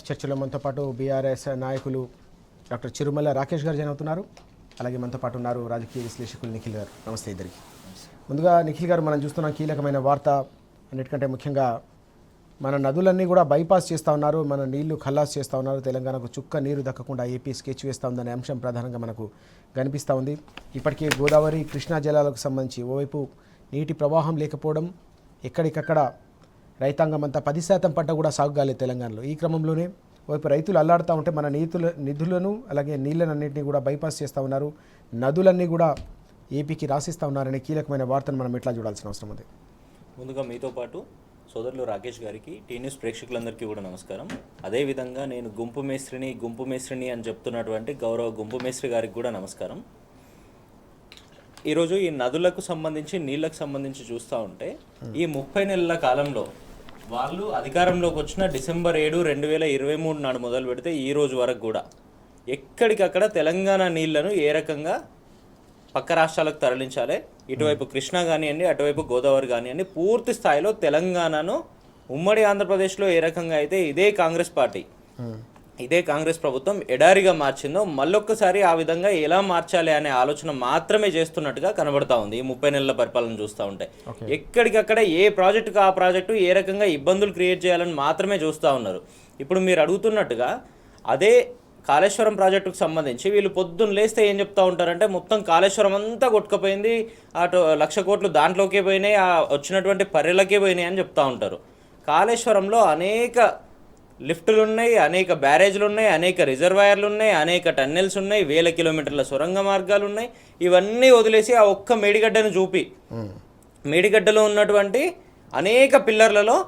చర్చలో మనతో పాటు బీఆర్ఎస్ నాయకులు డాక్టర్ చిరుమల రాకేష్ గారు జాయిన్ అవుతున్నారు. అలాగే మనతో పాటు ఉన్నారు రాజకీయ విశ్లేషకులు నిఖిల్ గారు. నమస్తే ఇద్దరికి. ముందుగా నిఖిల్ గారు, మనం చూస్తున్న కీలకమైన వార్త, అన్నిటికంటే ముఖ్యంగా మన నదులన్నీ కూడా బైపాస్ చేస్తూ ఉన్నారు, మన నీళ్లు ఖల్లాస్ చేస్తూ ఉన్నారు, తెలంగాణకు చుక్క నీరు దక్కకుండా ఏపీ స్కెచ్ వేస్తూ ఉందనే అంశం ప్రధానంగా మనకు కనిపిస్తూ ఉంది. ఇప్పటికే గోదావరి కృష్ణా జలాలకు సంబంధించి ఓవైపు నీటి ప్రవాహం లేకపోవడం, ఎక్కడికక్కడ రైతాంగం అంతా 10% పంట కూడా సాగు కాలేదు తెలంగాణలో. ఈ క్రమంలోనే వైపు రైతులు అల్లాడుతూ ఉంటే మన నిధులను అలాగే నీళ్ళనన్నింటినీ కూడా బైపాస్ చేస్తూ ఉన్నారు, నదులన్నీ కూడా ఏపీకి రాసిస్తూ ఉన్నారనే కీలకమైన వార్తను మనం ఎట్లా చూడాల్సిన అవసరం ఉంది. ముందుగా మీతో పాటు సోదరులు రాకేష్ గారికి, టీ న్యూస్ ప్రేక్షకులందరికీ కూడా నమస్కారం. అదేవిధంగా నేను గుంపు మేస్త్రిని అని చెప్తున్నటువంటి గౌరవ గుంపు మేస్త్రి గారికి కూడా నమస్కారం. ఈరోజు ఈ నదులకు సంబంధించి నీళ్ళకు సంబంధించి చూస్తూ ఉంటే ఈ 30 నెలల కాలంలో వాళ్ళు అధికారంలోకి వచ్చిన డిసెంబర్ 7, 2023 నాడు మొదలు పెడితే ఈ రోజు వరకు కూడా ఎక్కడికక్కడ తెలంగాణ నీళ్లను ఏ రకంగా పక్క రాష్ట్రాలకు తరలించాలి, ఇటువైపు కృష్ణా కానివ్వండి, అటువైపు గోదావరి కానివ్వండి, పూర్తి స్థాయిలో తెలంగాణను ఉమ్మడి ఆంధ్రప్రదేశ్లో ఏ రకంగా అయితే ఇదే కాంగ్రెస్ ప్రభుత్వం ఎడారిగా మార్చిందో మళ్ళొక్కసారి ఆ విధంగా ఎలా మార్చాలి అనే ఆలోచన మాత్రమే చేస్తున్నట్టుగా కనబడతా ఉంది. ఈ 30 నెలల పరిపాలన చూస్తూ ఉంటే ఎక్కడికక్కడ ఏ ప్రాజెక్టుకు ఆ ప్రాజెక్టు ఏ రకంగా ఇబ్బందులు క్రియేట్ చేయాలని మాత్రమే చూస్తూ ఉన్నారు. ఇప్పుడు మీరు అడుగుతున్నట్టుగా అదే కాళేశ్వరం ప్రాజెక్టుకు సంబంధించి వీళ్ళు పొద్దున్న లేస్తే ఏం చెప్తా ఉంటారంటే మొత్తం కాళేశ్వరం అంతా కొట్టుకుపోయింది, అటు 1,00,000 కోట్లు దాంట్లోకే పోయినాయి, వచ్చినటువంటి పర్రెలకే పోయినాయి అని చెప్తా ఉంటారు. కాళేశ్వరంలో అనేక లిఫ్టులు ఉన్నాయి, అనేక బ్యారేజ్లు ఉన్నాయి, అనేక రిజర్వాయర్లు ఉన్నాయి, అనేక టన్నెల్స్ ఉన్నాయి, 1000 కిలోమీటర్ల సొరంగ మార్గాలు ఉన్నాయి. ఇవన్నీ వదిలేసి ఆ ఒక్క మేడిగడ్డను చూపి మేడిగడ్డలో ఉన్నటువంటి అనేక పిల్లర్లలో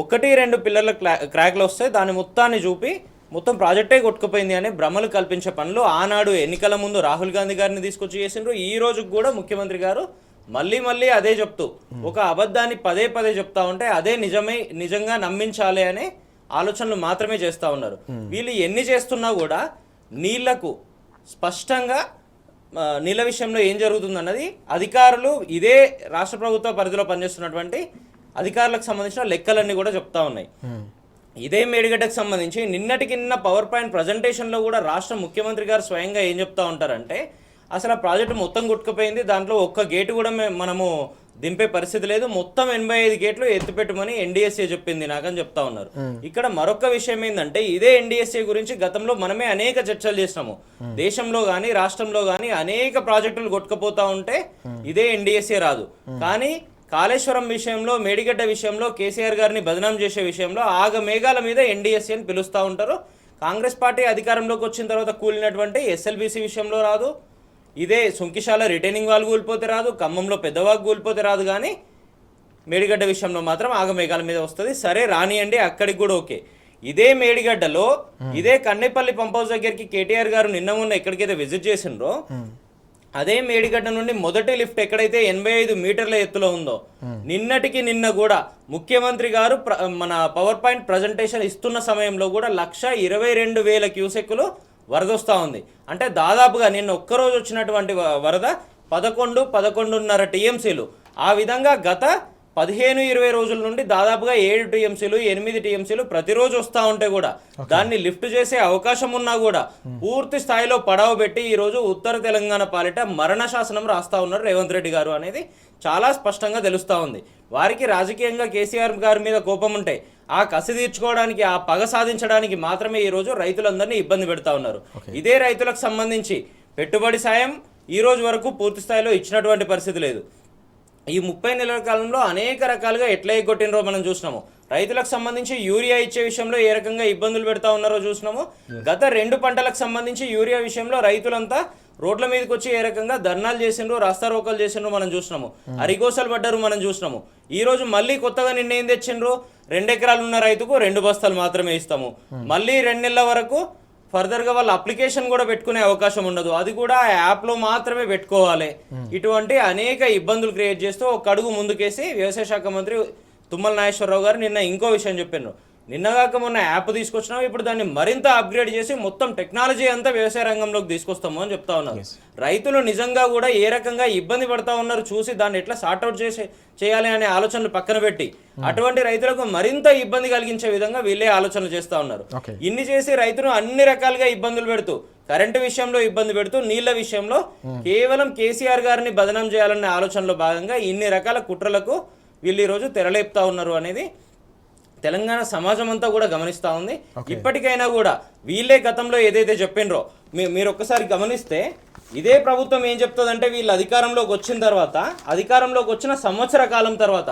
1-2 పిల్లర్ల క్రాక్లు వస్తాయి, దాని మొత్తాన్ని చూపి మొత్తం ప్రాజెక్టే కొట్టుకుపోయింది అని భ్రమలు కల్పించే పనులు ఆనాడు ఎన్నికల ముందు రాహుల్ గాంధీ గారిని తీసుకొచ్చి చేసిండ్రు. ఈ రోజు కూడా ముఖ్యమంత్రి గారు మళ్ళీ అదే చెప్తూ ఒక అబద్ధాన్ని పదే చెప్తా ఉంటే అదే నిజంగా నమ్మించాలి అనే ఆలోచనలు మాత్రమే చేస్తూ ఉన్నారు. వీళ్ళు ఎన్ని చేస్తున్నా కూడా నీళ్లకు స్పష్టంగా నీళ్ళ విషయంలో ఏం జరుగుతుందన్నది అధికారులు, ఇదే రాష్ట్ర ప్రభుత్వ పరిధిలో పనిచేస్తున్నటువంటి అధికారులకు సంబంధించిన లెక్కలన్నీ కూడా చెప్తా ఉన్నాయి. ఇదే మేడిగడ్డకు సంబంధించి నిన్నటికి నిన్న పవర్ పాయింట్ ప్రజెంటేషన్లో కూడా రాష్ట్ర ముఖ్యమంత్రి గారు స్వయంగా ఏం చెప్తా ఉంటారంటే అసలు ఆ ప్రాజెక్టు మొత్తం కొట్టుకుపోయింది, దాంట్లో ఒక్క గేటు కూడా మనము దింపే పరిస్థితి లేదు, మొత్తం 85 గేట్లు ఎత్తిపెట్టమని ఎన్డీఎస్ఏ చెప్పింది నాకని చెప్తా ఉన్నారు. ఇక్కడ మరొక విషయం ఏంటంటే ఇదే ఎన్డీఎస్ఏ గురించి గతంలో మనమే అనేక చర్చలు చేసినాము. దేశంలో కానీ రాష్ట్రంలో కానీ అనేక ప్రాజెక్టులు కొట్టుకుపోతా ఉంటే ఇదే ఎన్డీఎస్ఏ రాదు. కానీ కాళేశ్వరం విషయంలో, మేడిగడ్డ విషయంలో, కేసీఆర్ గారిని బదనాం చేసే విషయంలో ఆగమేఘాల మీద ఎన్డీఎస్ఏ అని పిలుస్తూ ఉంటారు. కాంగ్రెస్ పార్టీ అధికారంలోకి వచ్చిన తర్వాత కూలినటువంటి ఎస్ఎల్బీసీ విషయంలో రాదు, ఇదే సుంకిశాల రిటైనింగ్ వాల్ కూలిపోతే రాదు, ఖమ్మంలో పెద్దవాగు కూలిపోతే రాదు, కానీ మేడిగడ్డ విషయంలో మాత్రం ఆగమేఘాల మీద వస్తుంది. సరే రానియండి, అక్కడికి కూడా ఓకే. ఇదే మేడిగడ్డలో ఇదే కన్నెపల్లి పంప్ హౌస్ దగ్గరికి కేటీఆర్ గారు నిన్న మొన్న ఎక్కడికైతే విజిట్ చేసిండ్రో అదే మేడిగడ్డ నుండి మొదటి లిఫ్ట్ ఎక్కడైతే 85 మీటర్ల ఎత్తులో ఉందో నిన్నటికి నిన్న కూడా ముఖ్యమంత్రి గారు మన పవర్ పాయింట్ ప్రజెంటేషన్ ఇస్తున్న సమయంలో కూడా 1,22,000 క్యూసెక్కులు వరద వస్తూ ఉంది. అంటే దాదాపుగా నిన్న ఒక్కరోజు వచ్చినటువంటి వరద 11-11.5 టీఎంసీలు. ఆ విధంగా గత 15-20 రోజుల నుండి దాదాపుగా 7 టీఎంసీలు 8 టీఎంసీలు ప్రతిరోజు వస్తూ ఉంటే కూడా దాన్ని లిఫ్ట్ చేసే అవకాశం ఉన్నా కూడా పూర్తి స్థాయిలో పడవ పెట్టి ఈరోజు ఉత్తర తెలంగాణ పాలిట మరణ శాసనం రాస్తా ఉన్నారు రేవంత్ రెడ్డి గారు అనేది చాలా స్పష్టంగా తెలుస్తూ ఉంది. వారికి రాజకీయంగా కేసీఆర్ గారి మీద కోపం ఉంటే ఆ కసి తీర్చుకోవడానికి, ఆ పగ సాధించడానికి మాత్రమే ఈరోజు రైతులందరినీ ఇబ్బంది పెడతా ఉన్నారు. ఇదే రైతులకు సంబంధించి పెట్టుబడి సాయం ఈ రోజు వరకు పూర్తి స్థాయిలో ఇచ్చినటువంటి పరిస్థితి లేదు. ఈ 30 నెలల కాలంలో అనేక రకాలుగా ఎట్లా ఎగ్గొట్టినరో మనం చూసినాము. రైతులకు సంబంధించి యూరియా ఇచ్చే విషయంలో ఏ రకంగా ఇబ్బందులు పెడతా ఉన్నారో చూసినాము. గత 2 పంటలకు సంబంధించి యూరియా విషయంలో రైతులంతా రోడ్ల మీదకి వచ్చి ఏ రకంగా ధర్నాలు చేసిండ్రు, రాస్తారోకలు చేసిండ్రు మనం చూసినాము, అరిగోసలు పడ్డారు మనం చూసినాము. ఈ రోజు మళ్ళీ కొత్తగా నిర్ణయం తెచ్చిండ్రు, 2 ఎకరాలు ఉన్న రైతుకు 2 బస్తాలు మాత్రమే ఇస్తాము, మళ్ళీ 2 నెలల వరకు ఫర్దర్గా వాళ్ళు అప్లికేషన్ కూడా పెట్టుకునే అవకాశం ఉండదు, అది కూడా యాప్లో మాత్రమే పెట్టుకోవాలి. ఇటువంటి అనేక ఇబ్బందులు క్రియేట్ చేస్తూ ఒక అడుగు ముందుకేసి వ్యవసాయ శాఖ మంత్రి తుమ్మల నాగేశ్వరరావు గారు నిన్న ఇంకో విషయం చెప్పారు. నిన్నగాక మొన్న యాప్ తీసుకొచ్చినాం, ఇప్పుడు దాన్ని మరింత అప్గ్రేడ్ చేసి మొత్తం టెక్నాలజీ అంతా వ్యవసాయ రంగంలోకి తీసుకొస్తాము అని చెప్తా ఉన్నారు. రైతులు నిజంగా కూడా ఏ రకంగా ఇబ్బంది పడతా ఉన్నారు చూసి దాన్ని ఎట్లా సార్ట్అవుట్ చేయాలి అనే ఆలోచనలు పక్కన పెట్టి అటువంటి రైతులకు మరింత ఇబ్బంది కలిగించే విధంగా వీళ్ళే ఆలోచనలు చేస్తూ ఉన్నారు. ఇన్ని చేసి రైతును అన్ని రకాలుగా ఇబ్బందులు పెడుతూ, కరెంటు విషయంలో ఇబ్బంది పెడుతూ, నీళ్ల విషయంలో కేవలం కేసీఆర్ గారిని బదనం చేయాలనే ఆలోచనలో భాగంగా ఇన్ని రకాల కుట్రలకు వీళ్ళు ఈరోజు తెరలేపుతా ఉన్నారు అనేది తెలంగాణ సమాజం అంతా కూడా గమనిస్తూ ఉంది. ఇప్పటికైనా కూడా వీళ్ళే గతంలో ఏదైతే చెప్పినరో మీరు ఒక్కసారి గమనిస్తే ఇదే ప్రభుత్వం ఏం చెప్తుందంటే వీళ్ళు అధికారంలోకి వచ్చిన సంవత్సర కాలం తర్వాత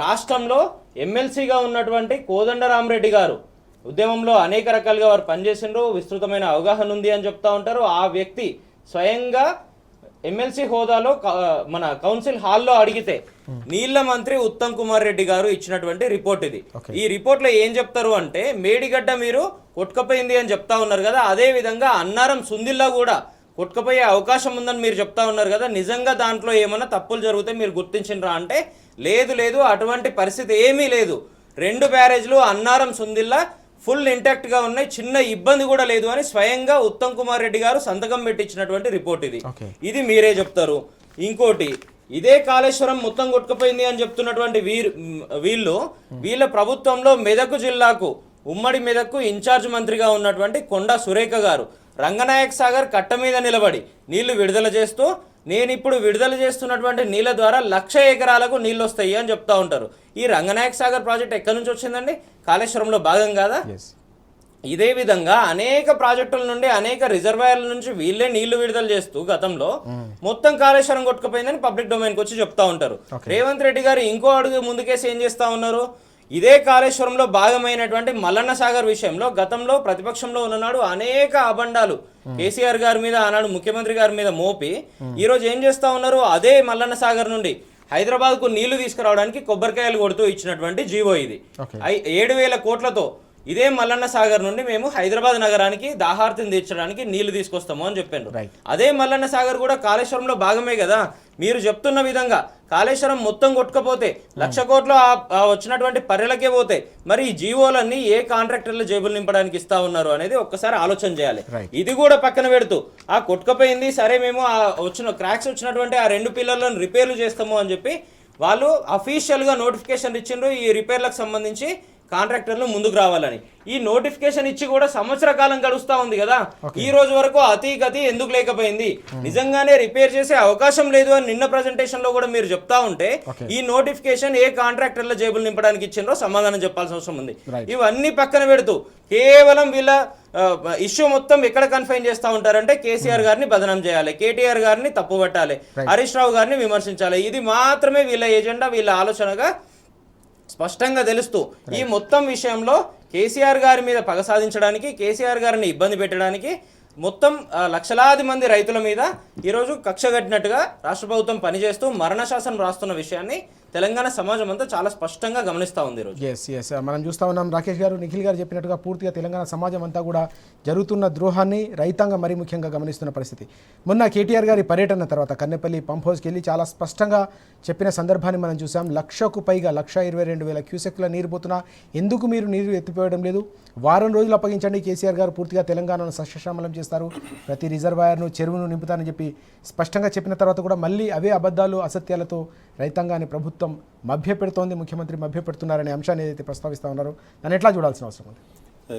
రాష్ట్రంలో ఎమ్మెల్సీగా ఉన్నటువంటి కోదండరామరెడ్డి గారు ఉద్యమంలో అనేక రకాలుగా వారు పనిచేసిండ్రు, విస్తృతమైన అవగాహన ఉంది అని చెప్తా ఉంటారు. ఆ వ్యక్తి స్వయంగా ఎమ్మెల్సీ హోదాలో మన కౌన్సిల్ హాల్లో అడిగితే నీళ్ల మంత్రి ఉత్తమ్ కుమార్ రెడ్డి గారు ఇచ్చినటువంటి రిపోర్ట్ ఇది. ఈ రిపోర్ట్ లో ఏం చెప్తారు అంటే మేడిగడ్డ మీరు కొట్టుకపోయింది అని చెప్తా ఉన్నారు కదా, అదే విధంగా అన్నారం సుందిల్లా కూడా కొట్టుకపోయే అవకాశం ఉందని మీరు చెప్తా ఉన్నారు కదా, నిజంగా దాంట్లో ఏమైనా తప్పులు జరిగితే మీరు గుర్తించినరా అంటే లేదు అటువంటి పరిస్థితి ఏమీ లేదు, 2 బ్యారేజ్లు అన్నారం సుందిల్లా ఫుల్ ఇంటాక్ట్ గా ఉన్నాయి, చిన్న ఇబ్బంది కూడా లేదు అని స్వయంగా ఉత్తమ్ కుమార్ రెడ్డి గారు సంతకం పెట్టించినటువంటి రిపోర్ట్ ఇది మీరే చెప్తారు. ఇంకోటి ఇదే కాళేశ్వరం మొత్తం కొట్టుకుపోయింది అని చెప్తున్నటువంటి వీళ్ళ ప్రభుత్వంలో మెదక్ జిల్లాకు ఉమ్మడి మెదక్కు ఇన్ఛార్జ్ మంత్రిగా ఉన్నటువంటి కొండా సురేఖ గారు రంగనాయక్ సాగర్ కట్ట మీద నిలబడి నీళ్లు విడుదల చేస్తూ నేను ఇప్పుడు విడుదల చేస్తున్నటువంటి నీళ్ళ ద్వారా 1,00,000 ఎకరాలకు నీళ్ళు వస్తాయి అని చెప్తా ఉంటారు. ఈ రంగనాయక్ సాగర్ ప్రాజెక్ట్ ఎక్కడి నుంచి వచ్చిందండి? కాళేశ్వరంలో భాగం కాదా? ఇదే విధంగా అనేక ప్రాజెక్టుల నుండి అనేక రిజర్వాయర్ల నుంచి వీళ్ళే నీళ్లు విడుదల చేస్తూ గతంలో మొత్తం కాళేశ్వరం కొట్టుకుపోయిందని పబ్లిక్ డొమైన్కి వచ్చి చెప్తా ఉంటారు. రేవంత్ రెడ్డి గారు ఇంకో అడుగు ముందుకేసి ఏం చేస్తా ఉన్నారు? ఇదే కాళేశ్వరంలో భాగమైనటువంటి మల్లన్న సాగర్ విషయంలో గతంలో ప్రతిపక్షంలో ఉన్ననాడు అనేక అబండాలు కేసీఆర్ గారి మీద, ఆనాడు ముఖ్యమంత్రి గారి మీద మోపి ఈరోజు ఏం చేస్తా ఉన్నారు? అదే మల్లన్న సాగర్ నుండి హైదరాబాద్ కు నీళ్లు తీసుకురావడానికి కొబ్బరికాయలు కొడుతూ ఇచ్చినటువంటి జీవో ఇది. 7,000 కోట్లతో ఇదే మల్లన్న సాగర్ నుండి మేము హైదరాబాద్ నగరానికి దాహార్తిని తీర్చడానికి నీళ్లు తీసుకొస్తాము అని చెప్పారు. అదే మల్లన్న సాగర్ కూడా కాళేశ్వరంలో భాగమే కదా. మీరు చెప్తున్న విధంగా కాళేశ్వరం మొత్తం కొట్టుకపోతే 1,00,000 కోట్లు వచ్చినటువంటి పర్యలకే పోతే మరి ఈ జీవోలన్నీ ఏ కాంట్రాక్టర్ల జేబులు నింపడానికి ఇస్తా ఉన్నారు అనేది ఒక్కసారి ఆలోచన చేయాలి. ఇది కూడా పక్కన పెడుతూ ఆ కొట్టుకపోయింది సరే మేము వచ్చిన క్రాక్స్ వచ్చినటువంటి ఆ 2 పిల్లర్లను రిపేర్లు చేస్తాము అని చెప్పి వాళ్ళు అఫీషియల్ గా నోటిఫికేషన్ ఇచ్చిండ్రు ఈ రిపేర్లకు సంబంధించి కాంట్రాక్టర్లు ముందుకు రావాలని. ఈ నోటిఫికేషన్ ఇచ్చి కూడా సంవత్సర కాలం గడుస్తా ఉంది కదా, ఈ రోజు వరకు అతి ఎందుకు లేకపోయింది? నిజంగానే రిపేర్ చేసే అవకాశం లేదు అని నిన్న ప్రెజెంటేషన్ లో కూడా మీరు చెప్తా ఉంటే ఈ నోటిఫికేషన్ ఏ కాంట్రాక్టర్ల జేబులు నింపడానికి ఇచ్చిండ్రో సమాధానం చెప్పాల్సిన అవసరం ఉంది. ఇవన్నీ పక్కన పెడుతూ కేవలం వీళ్ళ ఇష్యూ మొత్తం ఎక్కడ కన్ఫైన్ చేస్తా ఉంటారంటే కేసీఆర్ గారిని బదనాం చేయాలి, కేటీఆర్ గారిని తప్పు పట్టాలి, హరీష్ రావు గారిని విమర్శించాలి. ఇది మాత్రమే వీళ్ళ ఎజెండా, వీళ్ళ ఆలోచనగా స్పష్టంగా తెలుస్తూ ఈ మొత్తం విషయంలో కేసీఆర్ గారి మీద పగ సాధించడానికి, కేసీఆర్ గారిని ఇబ్బంది పెట్టడానికి మొత్తం లక్షలాది మంది రైతుల మీద ఈరోజు కక్ష కట్టినట్టుగా రాష్ట్ర ప్రభుత్వం పనిచేస్తూ మరణశాసనం రాస్తున్న విషయాన్ని తెలంగాణ సమాజం అంతా చాలా స్పష్టంగా గమనిస్తూ ఉంది ఈరోజు. ఎస్ మనం చూస్తూ ఉన్నాం. రాకేష్ గారు, నిఖిల్ గారు చెప్పినట్టుగా పూర్తిగా తెలంగాణ సమాజం అంతా కూడా జరుగుతున్న ద్రోహాన్ని రైతాంగం మరీ ముఖ్యంగా గమనిస్తున్న పరిస్థితి. మొన్న కేటీఆర్ గారి పర్యటన తర్వాత కన్నెపల్లి పంప్ హౌస్కి వెళ్ళి చాలా స్పష్టంగా చెప్పిన సందర్భాన్ని మనం చూసాం. 1,00,000కు పైగా 1,22,000 క్యూసెక్ల నీరు పోతున్నా ఎందుకు మీరు నీరు ఎత్తిపోయడం లేదు? వారం రోజులు అప్పగించండి, కేసీఆర్ గారు పూర్తిగా తెలంగాణను సస్యశ్యామలం చేస్తారు, ప్రతి రిజర్వాయర్ను చెరువును నింపుతారని చెప్పి స్పష్టంగా చెప్పిన తర్వాత కూడా మళ్ళీ అవే అబద్ధాలు అసత్యాలతో రైతాంగాన్ని ప్రభుత్వం మభ్యపెడుతోంది, ముఖ్యమంత్రి మభ్యపెడుతున్నారనే అంశాన్ని ఏదైతే ప్రస్తావిస్తూ ఉన్నారో దాన్ని ఎట్లా చూడాల్సిన అవసరం ఉంది?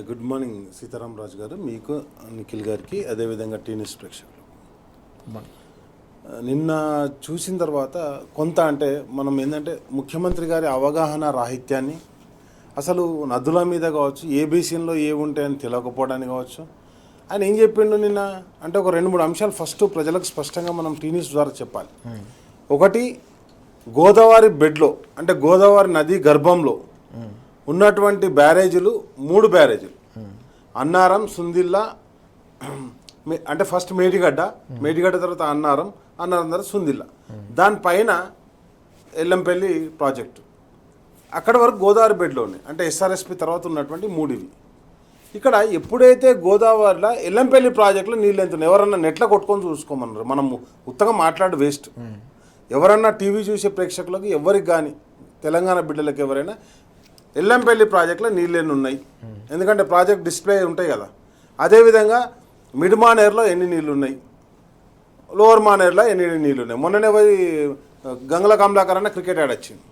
గుడ్ మార్నింగ్ సీతారాం రాజు గారు, మీకు నిఖిల్ గారికి, అదేవిధంగా టీ న్యూస్ ప్రేక్షకులు. నిన్న చూసిన తర్వాత కొంత అంటే మనం ఏంటంటే ముఖ్యమంత్రి గారి అవగాహన రాహిత్యాన్ని, అసలు నదుల మీద కావచ్చు, ఏ బేసిన్లో ఏ ఉంటాయని తెలియకపోవడానికి కావచ్చు, ఆయన ఏం చెప్పిండు నిన్న అంటే ఒక 2-3 అంశాలు ఫస్ట్ ప్రజలకు స్పష్టంగా మనం టీ న్యూస్ ద్వారా చెప్పాలి. ఒకటి, గోదావరి బెడ్లో అంటే గోదావరి నది గర్భంలో ఉన్నటువంటి బ్యారేజీలు 3 బ్యారేజీలు, అన్నారం, సుందిల్లా, అంటే ఫస్ట్ మేడిగడ్డ తర్వాత అన్నారం తర్వాత సుందిల్లా, దానిపైన ఎల్లంపల్లి ప్రాజెక్టు, అక్కడ వరకు గోదావరి బెడ్లో ఉన్నాయి. అంటే ఎస్ఆర్ఎస్పి తర్వాత ఉన్నటువంటి 3 ఇవి. ఇక్కడ ఎప్పుడైతే గోదావరిలో ఎల్లంపల్లి ప్రాజెక్టులో నీళ్ళు ఎంత ఎవరన్నా నెట్ల కొట్టుకొని చూసుకోమన్నారు. మనం ఉత్తగా మాట్లాడి వేస్ట్. ఎవరన్నా టీవీ చూసే ప్రేక్షకులకు ఎవరికి కానీ తెలంగాణ బిడ్డలకు ఎవరైనా ఎల్లంపల్లి ప్రాజెక్టులో నీళ్ళు ఎన్ని ఉన్నాయి, ఎందుకంటే ప్రాజెక్ట్ డిస్ప్లే ఉంటాయి కదా. అదేవిధంగా మిడ్ మానేర్లో ఎన్ని నీళ్ళు ఉన్నాయి, లోవర్ మానేర్లో ఎన్ని నీళ్ళు ఉన్నాయి. మొన్ననే పోయి గంగల కమలాకర్ అన్న క్రికెట్ ఆడొచ్చింది,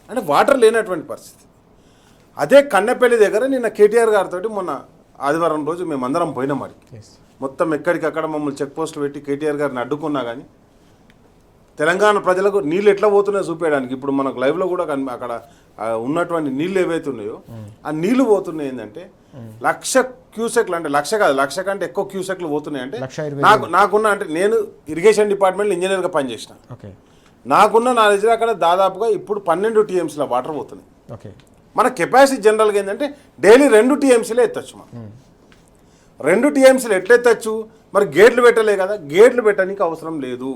అంటే వాటర్ లేనటువంటి పరిస్థితి. అదే కన్నెపల్లి దగ్గర నిన్న కేటీఆర్ గారితో మొన్న ఆదివారం రోజు మేమందరం పోయినాం. అడిగి మొత్తం ఎక్కడికక్కడ మమ్మల్ని చెక్ పోస్టులు పెట్టి కేటీఆర్ గారిని అడ్డుకున్నా కానీ తెలంగాణ ప్రజలకు నీళ్ళు ఎట్లా పోతున్నాయో చూపించడానికి ఇప్పుడు మనకు లైవ్లో కూడా అక్కడ ఉన్నటువంటి నీళ్ళు ఏవైతే ఉన్నాయో ఆ నీళ్లు పోతున్నాయి ఏంటంటే 1,00,000 క్యూసెక్లు, అంటే 1,00,000 కాదు 1,00,000 కంటే ఎక్కువ క్యూసెక్లు పోతున్నాయి. అంటే నాకున్న అంటే నేను ఇరిగేషన్ డిపార్ట్మెంట్లో ఇంజనీర్గా పనిచేసిన, నాకున్న నాలెడ్జ్లో అక్కడ దాదాపుగా ఇప్పుడు 12 TMCల వాటర్ పోతున్నాయి. మన కెపాసిటీ జనరల్గా ఏంటంటే డైలీ 2 TMCలే ఎత్తచ్చు. మనం 2 TMCలు ఎట్లా ఎత్తచ్చు? మరి గేట్లు పెట్టలే కదా, గేట్లు పెట్టడానికి అవసరం లేదు.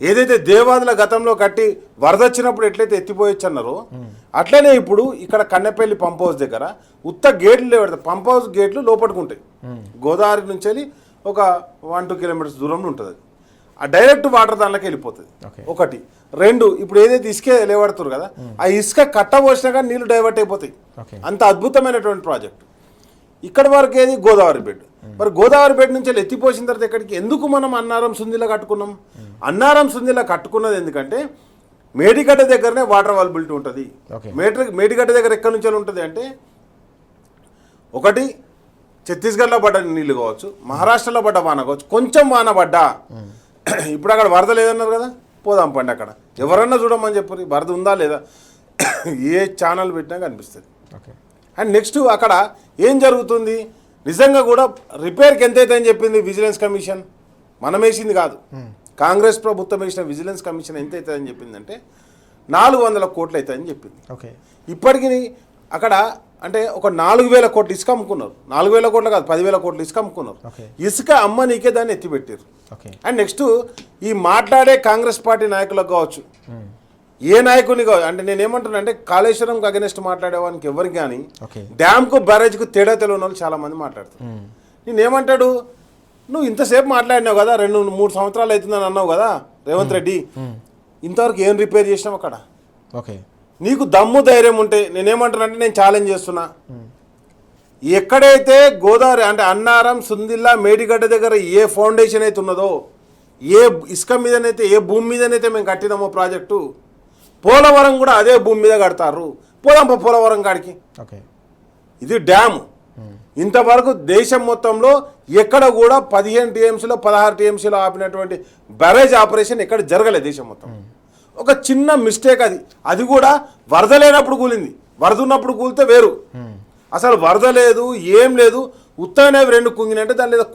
ఏదైతే దేవాదుల గతంలో కట్టి వరద వచ్చినప్పుడు ఎట్లయితే ఎత్తిపోయొచ్చు అన్నారో అట్లనే ఇప్పుడు ఇక్కడ కన్నెపల్లి పంప్ హౌస్ దగ్గర ఉత్త గేట్లు పెడతాయి. పంప్ హౌస్ గేట్లు లోపట్టుకుంటాయి, గోదావరి నుంచి వెళ్ళి ఒక 1-2 కిలోమీటర్స్ దూరంలో ఉంటుంది. అది ఆ డైరెక్ట్ వాటర్ దాంట్లోకి వెళ్ళిపోతుంది. 1 2 ఇప్పుడు ఏదైతే ఇసుక లేవడుతున్నారు కదా, ఆ ఇసుక కట్టబోసినా కానీ నీళ్లు డైవర్ట్ అయిపోతాయి. అంత అద్భుతమైనటువంటి ప్రాజెక్ట్. ఇక్కడ వరకు ఏది గోదావరి బెడ్. మరి గోదావరి బెడ్ నుంచి ఎత్తిపోసిన తర్వాత ఎక్కడికి ఎందుకు మనం అన్నారం సుందిలా కట్టుకున్నాం? అన్నారం సుందిలా కట్టుకున్నది ఎందుకంటే మేడిగడ్డ దగ్గరనే వాటర్ అవైలబిలిటీ ఉంటుంది. మేడిగడ్డ దగ్గర ఎక్కడి నుంచి ఉంటుంది అంటే, ఒకటి ఛత్తీస్గఢ్లో పడ్డ నీళ్ళు కావచ్చు, మహారాష్ట్రలో పడ్డ వాన కావచ్చు, కొంచెం వాన పడ్డా ఇప్పుడు అక్కడ వరద లేదన్నారు కదా, పోదాం పండి అక్కడ ఎవరన్నా చూడమని చెప్పారు వరద ఉందా లేదా, ఏ ఛానల్ పెట్టినా కనిపిస్తుంది. అండ్ నెక్స్ట్ అక్కడ ఏం జరుగుతుంది, నిజంగా కూడా రిపేర్కి ఎంత అవుతుందని చెప్పింది విజిలెన్స్ కమిషన్, మనం వేసింది కాదు, కాంగ్రెస్ ప్రభుత్వం వేసిన విజిలెన్స్ కమిషన్ ఎంత అవుతుందని చెప్పిందంటే 400 కోట్లు అవుతాయని చెప్పింది. ఇప్పటికి అక్కడ అంటే ఒక 4,000 కోట్లు ఇసుక అమ్ముకున్నారు. 4,000 కోట్లు కాదు, 10,000 కోట్లు ఇసుక అమ్ముకున్నారు. ఇసుక అమ్మనీకే దాన్ని ఎత్తిపెట్టారు. అండ్ నెక్స్ట్ ఈ మాట్లాడే కాంగ్రెస్ పార్టీ నాయకులకు కావచ్చు, ఏ నాయకుని కావచ్చు, అంటే నేనేమంటున్నా అంటే కాళేశ్వరంకి అగెనెస్ట్ మాట్లాడేవానికి ఎవరికి కానీ డ్యామ్కు బ్యారేజ్కు తేడా తెలియని వాళ్ళు చాలా మంది మాట్లాడతారు. నేనేమంటాడు, నువ్వు ఇంతసేపు మాట్లాడినావు కదా, 2-3 సంవత్సరాలు అవుతుందని అన్నావు కదా రేవంత్ రెడ్డి, ఇంతవరకు ఏం రిపేర్ చేసినావు అక్కడ? నీకు దమ్ము ధైర్యం ఉంటే నేనేమంటానంటే నేను ఛాలెంజ్ చేస్తున్నా, ఎక్కడైతే గోదావరి అంటే అన్నారం సుందిల్లా మేడిగడ్డ దగ్గర ఏ ఫౌండేషన్ అయితే ఉన్నదో, ఏ ఇసుక మీదనైతే ఏ భూమి మీదనైతే మేము కట్టినామో ప్రాజెక్టు, పోలవరం కూడా అదే భూమి మీద కడతారు. పోదాం పోలవరం కాడికి. ఇది డ్యాము. ఇంతవరకు దేశం మొత్తంలో ఎక్కడ కూడా 15 TMCలో 16 TMCలో ఆపినటువంటి బ్యారేజ్ ఆపరేషన్ ఎక్కడ జరగలేదు దేశం మొత్తం. ఒక చిన్న మిస్టేక్ అది కూడా వరద లేనప్పుడు కూలింది. వరద ఉన్నప్పుడు కూలితే వేరు, అసలు వరద లేదు ఏం లేదు, ఉత్తగానే 2 కుంగినంటే దాని లేదా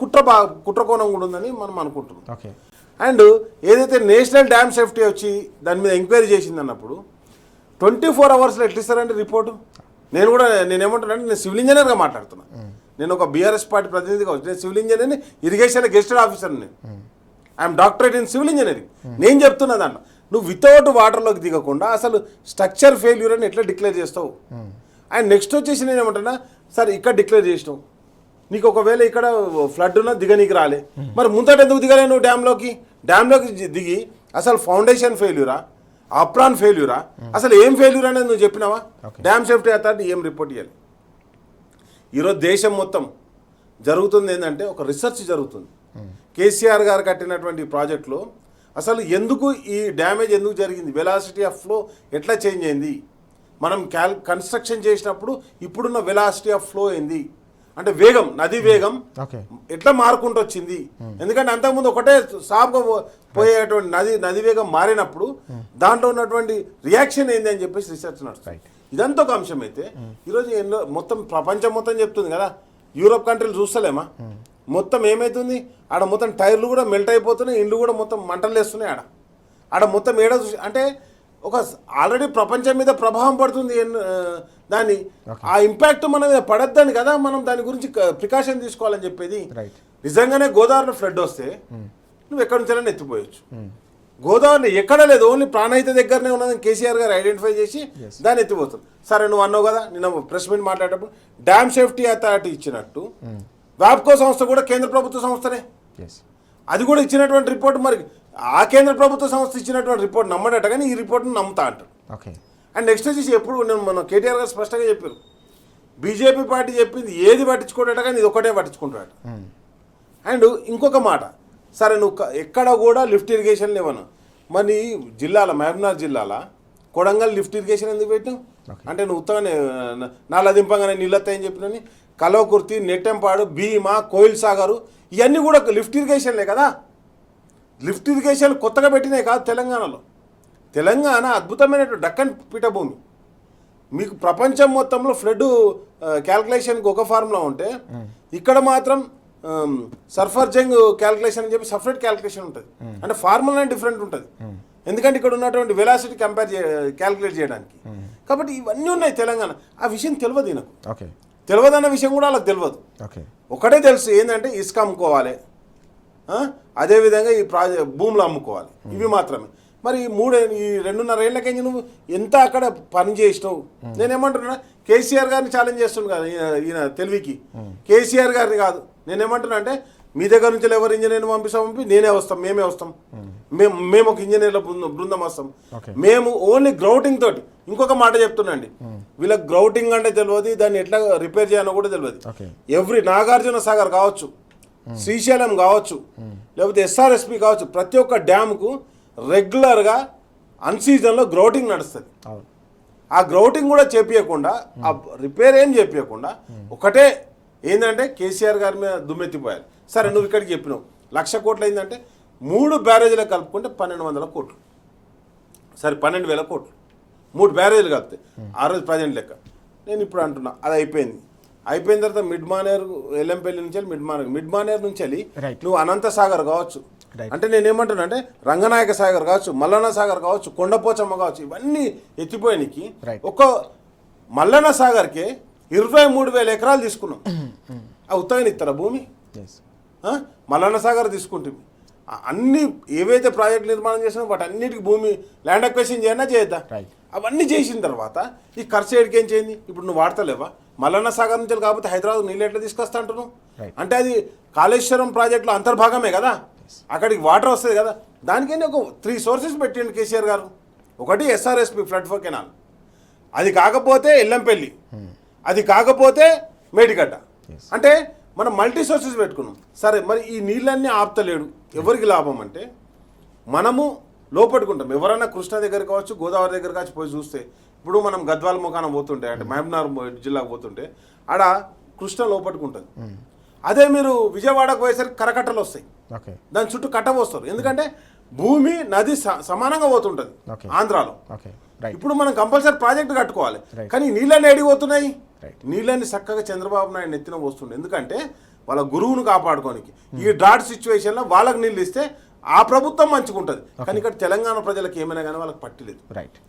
కుట్రకోణం కూడా ఉందని మనం అనుకుంటున్నాం. అండ్ ఏదైతే నేషనల్ డ్యామ్ సేఫ్టీ వచ్చి దాని మీద ఎంక్వైరీ చేసింది అన్నప్పుడు 24 అవర్స్లో ఎట్లా ఇస్తారంటే రిపోర్టు. నేనేమంటున్నానంటే నేను సివిల్ ఇంజనీర్గా మాట్లాడుతున్నా, నేను ఒక బీఆర్ఎస్ పార్టీ ప్రతినిధి కావచ్చు, నేను సివిల్ ఇంజనీర్ని, ఇరిగేషన్ గెస్టెడ్ ఆఫీసర్, నేను I'm doctorate in civil engineering. నేను చెప్తున్నా దాంట్లో నువ్వు వితౌట్ వాటర్లోకి దిగకుండా అసలు స్ట్రక్చర్ ఫెయిల్యూర్ అని ఎట్లా డిక్లేర్ చేస్తావు? అండ్ నెక్స్ట్ వచ్చేసి నేను ఏమంటున్నా, సరే ఇక్కడ డిక్లేర్ చేసినావు, నీకు ఒకవేళ ఇక్కడ ఫ్లడ్ ఉన్నా దిగనీకి రాలే, మరి ముందట ఎందుకు దిగలే నువ్వు డ్యామ్లోకి దిగి? అసలు ఫౌండేషన్ ఫెయిల్యూరా, అప్రాన్ ఫెయిల్యూరా, అసలు ఏం ఫెయిల్యూర్ అనేది నువ్వు చెప్పినావా? డ్యామ్ సేఫ్టీ అథారిటీ ఏం రిపోర్ట్ ఇవ్వాలి? ఈరోజు దేశం మొత్తం జరుగుతుంది ఏంటంటే ఒక రీసెర్చ్ జరుగుతుంది. కేసీఆర్ గారు కట్టినటువంటి ప్రాజెక్టులో అసలు ఎందుకు ఈ డ్యామేజ్ ఎందుకు జరిగింది, వెలాసిటీ ఆఫ్ ఫ్లో ఎట్లా చేంజ్ అయింది, మనం కన్స్ట్రక్షన్ చేసినప్పుడు ఇప్పుడున్న వెలాసిటీ ఆఫ్ ఫ్లో ఏంది, అంటే వేగం, నది వేగం ఎట్లా మారుకుంటూ వచ్చింది. ఎందుకంటే అంతకుముందు ఒకటే సాఫ్గా పోయేటువంటి నది వేగం మారినప్పుడు దాంట్లో ఉన్నటువంటి రియాక్షన్ ఏంది అని చెప్పేసి రీసెర్చ్ నడుస్తుంది. ఇదంతా ఒక అంశం అయితే ఈరోజు మొత్తం ప్రపంచం మొత్తం చెప్తుంది కదా, యూరోప్ కంట్రీలు చూస్తలేమా, మొత్తం ఏమవుతుంది ఆడ మొత్తం టైర్లు కూడా మెల్ట్ అయిపోతున్నాయి, ఇండ్లు కూడా మొత్తం మంటలు వేస్తున్నాయి ఆడ మొత్తం ఏడ అంటే ఒక ఆల్రెడీ ప్రపంచం మీద ప్రభావం పడుతుంది. దాన్ని ఆ ఇంపాక్ట్ మన మీద పడద్దని కదా మనం దాని గురించి ప్రికాషన్ తీసుకోవాలని చెప్పేది. నిజంగానే గోదావరిలో ఫ్లడ్ వస్తే నువ్వు ఎక్కడి నుంచైనా ఎత్తిపోయొచ్చు. గోదావరిలో ఎక్కడ లేదు, ఓన్లీ ప్రాణహిత దగ్గరనే ఉన్నదని కేసీఆర్ గారు ఐడెంటిఫై చేసి దాన్ని ఎత్తిపోతుంది. సరే నువ్వు అన్నావు కదా నిన్న ప్రెస్ మీట్ మాట్లాడేటప్పుడు డ్యామ్ సేఫ్టీ అథారిటీ ఇచ్చినట్టు వాప్కో సంస్థ కూడా కేంద్ర ప్రభుత్వ సంస్థనే, అది కూడా ఇచ్చినటువంటి రిపోర్ట్. మరి ఆ కేంద్ర ప్రభుత్వ సంస్థ ఇచ్చినటువంటి రిపోర్ట్ నమ్మడట, కానీ ఈ రిపోర్ట్ని నమ్ముతా అంటారు. అండ్ నెక్స్ట్ వచ్చేసి ఎప్పుడు మన కేటీఆర్ గారు స్పష్టంగా చెప్పారు, బీజేపీ పార్టీ చెప్పింది ఏది పట్టించుకోడట కానీ ఇది ఒకటే పట్టించుకుంటాడట. అండ్ ఇంకొక మాట, సరే నువ్వు ఎక్కడ కూడా లిఫ్ట్ ఇరిగేషన్ లేవను, మరి జిల్లాల మహబూబ్నగర్ జిల్లాల కొడంగల్ లిఫ్ట్ ఇరిగేషన్ ఎందుకు పెట్టావు అంటే నువ్వు ఉత్తగానే నాలా దింపగానే నీళ్ళొస్తాయని చెప్పినని కలవకుర్తి, నెట్టెంపాడు, భీమా, కోయిల్ సాగరు ఇవన్నీ కూడా లిఫ్ట్ ఇరిగేషన్లే కదా. లిఫ్ట్ ఇరిగేషన్ కొత్తగా పెట్టినాయి కాదు తెలంగాణలో. తెలంగాణ అద్భుతమైనటువంటి డక్కన్ పీఠభూమి. మీకు ప్రపంచం మొత్తంలో ఫ్లడ్ క్యాల్కులేషన్కి ఒక ఫార్ములా ఉంటే ఇక్కడ మాత్రం సర్ఫర్జంగ్ క్యాల్కులేషన్ అని చెప్పి సపరేట్ క్యాల్కులేషన్ ఉంటుంది. అంటే ఫార్ములా డిఫరెంట్ ఉంటుంది, ఎందుకంటే ఇక్కడ ఉన్నటువంటి వెలాసిటీ క్యాల్కులేట్ చేయడానికి. కాబట్టి ఇవన్నీ ఉన్నాయి తెలంగాణ. ఆ విషయం తెలియదు నాకు, తెలియదు అన్న విషయం కూడా వాళ్ళకి తెలియదు. ఒకటే తెలుసు ఏంటంటే ఇసుక అమ్ముకోవాలి, అదేవిధంగా ఈ భూములు అమ్ముకోవాలి, ఇవి మాత్రమే. మరి ఈ 2.5 ఏళ్ళకి నువ్వు ఎంత అక్కడ పని చేసినావు. నేనేమంటున్నా, కేసీఆర్ గారిని ఛాలెంజ్ చేస్తున్నాను కదా ఈయన తెలివికి, కేసీఆర్ గారిని కాదు. నేనేమంటున్నా అంటే మీ దగ్గర నుంచి ఎవరు ఇంజనీర్ని పంపి నేనే వస్తాం, మేమే వస్తాం, మేము ఒక ఇంజనీర్ల బృందం వస్తాం. మేము ఓన్లీ గ్రౌటింగ్ తోటి. ఇంకొక మాట చెప్తున్నాండి, వీళ్ళకి గ్రౌటింగ్ అంటే తెలియదు, దాన్ని ఎట్లా రిపేర్ చేయాలో కూడా తెలియదు. ఎవ్రీ నాగార్జున సాగర్ కావచ్చు, శ్రీశైలం కావచ్చు, లేకపోతే ఎస్ఆర్ఎస్పి కావచ్చు, ప్రతి ఒక్క డ్యామ్కు రెగ్యులర్గా అన్సీజన్లో గ్రౌటింగ్ నడుస్తుంది. ఆ గ్రౌటింగ్ కూడా చేపించకుండా, ఆ రిపేర్ ఏం చేపించకుండా ఒకటే ఏంటంటే కేసీఆర్ గారి మీద దుమ్మెత్తిపోయాలి. సరే నువ్వు ఇక్కడికి చెప్పినావు 1,00,000 కోట్లు అయిందంటే 3 బ్యారేజీలు కలుపుకుంటే 1,200 కోట్లు. సరే 12,000 కోట్లు 3 బ్యారేజీలు కలిపితే ఆ రోజు ప్రజెంట్ లెక్క. నేను ఇప్పుడు అంటున్నా అది అయిపోయిన తర్వాత మిడ్ మానేర్ ఎల్లంపల్లి నుంచి వెళ్ళి మిడ్ మానేర్ నుంచి వెళ్ళి నువ్వు అనంత సాగర్ కావచ్చు, అంటే నేనేమంటున్నా అంటే రంగనాయక సాగర్ కావచ్చు, మల్లన్న సాగర్ కావచ్చు, కొండపోచమ్మ కావచ్చు, ఇవన్నీ ఎత్తిపోయానికి ఒక్క మల్లన్న సాగర్కే 23,000 ఎకరాలు తీసుకున్నాం. ఆ ఉత్తగానే ఇస్తారా భూమి? మల్లన్న సాగర్ తీసుకుంటుంది. అన్ని ఏవైతే ప్రాజెక్టు నిర్మాణం చేసినా వాటి అన్నిటికీ భూమి ల్యాండ్ అక్వేషన్ చేయనా చేయద్దా? అవన్నీ చేసిన తర్వాత ఈ ఖర్చు ఏడికేం చేయింది. ఇప్పుడు నువ్వు వాడతలేవా? మల్లన్న సాగర్ నుంచి కాకపోతే హైదరాబాద్ నీళ్ళు ఎట్లా తీసుకొస్తా అంటున్నావు? అంటే అది కాళేశ్వరం ప్రాజెక్టులో అంతర్భాగమే కదా, అక్కడికి వాటర్ వస్తుంది కదా. దానికైనా ఒక 3 సోర్సెస్ పెట్టిండు కేసీఆర్ గారు. ఒకటి ఎస్ఆర్ఎస్పి ఫ్లడ్ ఫోర్ కెనాల్, అది కాకపోతే ఎల్లంపల్లి, అది కాకపోతే మేడిగడ్డ. అంటే మనం మల్టీ సోర్సెస్ పెట్టుకున్నాం. సరే మరి ఈ నీళ్ళన్నీ ఆపుతలేడు, ఎవరికి లాభం అంటే మనము లోపట్టుకుంటాం. ఎవరైనా కృష్ణ దగ్గర కావచ్చు, గోదావరి దగ్గర కావచ్చు పోయి చూస్తే, ఇప్పుడు మనం గద్వాల ముఖానం పోతుంటే అంటే మహబూబ్నగర్ జిల్లాకు పోతుంటే ఆడ కృష్ణ లోపట్టుకుంటుంది. అదే మీరు విజయవాడకు పోయేసరికి కరకట్టలు వస్తాయి, దాని చుట్టూ కట్ట పోస్తారు. ఎందుకంటే భూమి నది సమానంగా పోతుంటుంది ఆంధ్రాలో. ఇప్పుడు మనం కంపల్సరీ ప్రాజెక్టు కట్టుకోవాలి, కానీ నీళ్ళని ఎడిగిపోతున్నాయి. నీళ్ళని చక్కగా చంద్రబాబు నాయుడు ఎత్తిన వస్తుండే, ఎందుకంటే వాళ్ళ గురువును కాపాడుకోనికి. ఈ డ్రాట్ సిచ్యువేషన్లో వాళ్ళకి నీళ్ళు ఇస్తే ఆ ప్రభుత్వం మంచుకుంటుంది, కానీ ఇక్కడ తెలంగాణ ప్రజలకు ఏమైనా కానీ వాళ్ళకి పట్టలేదు.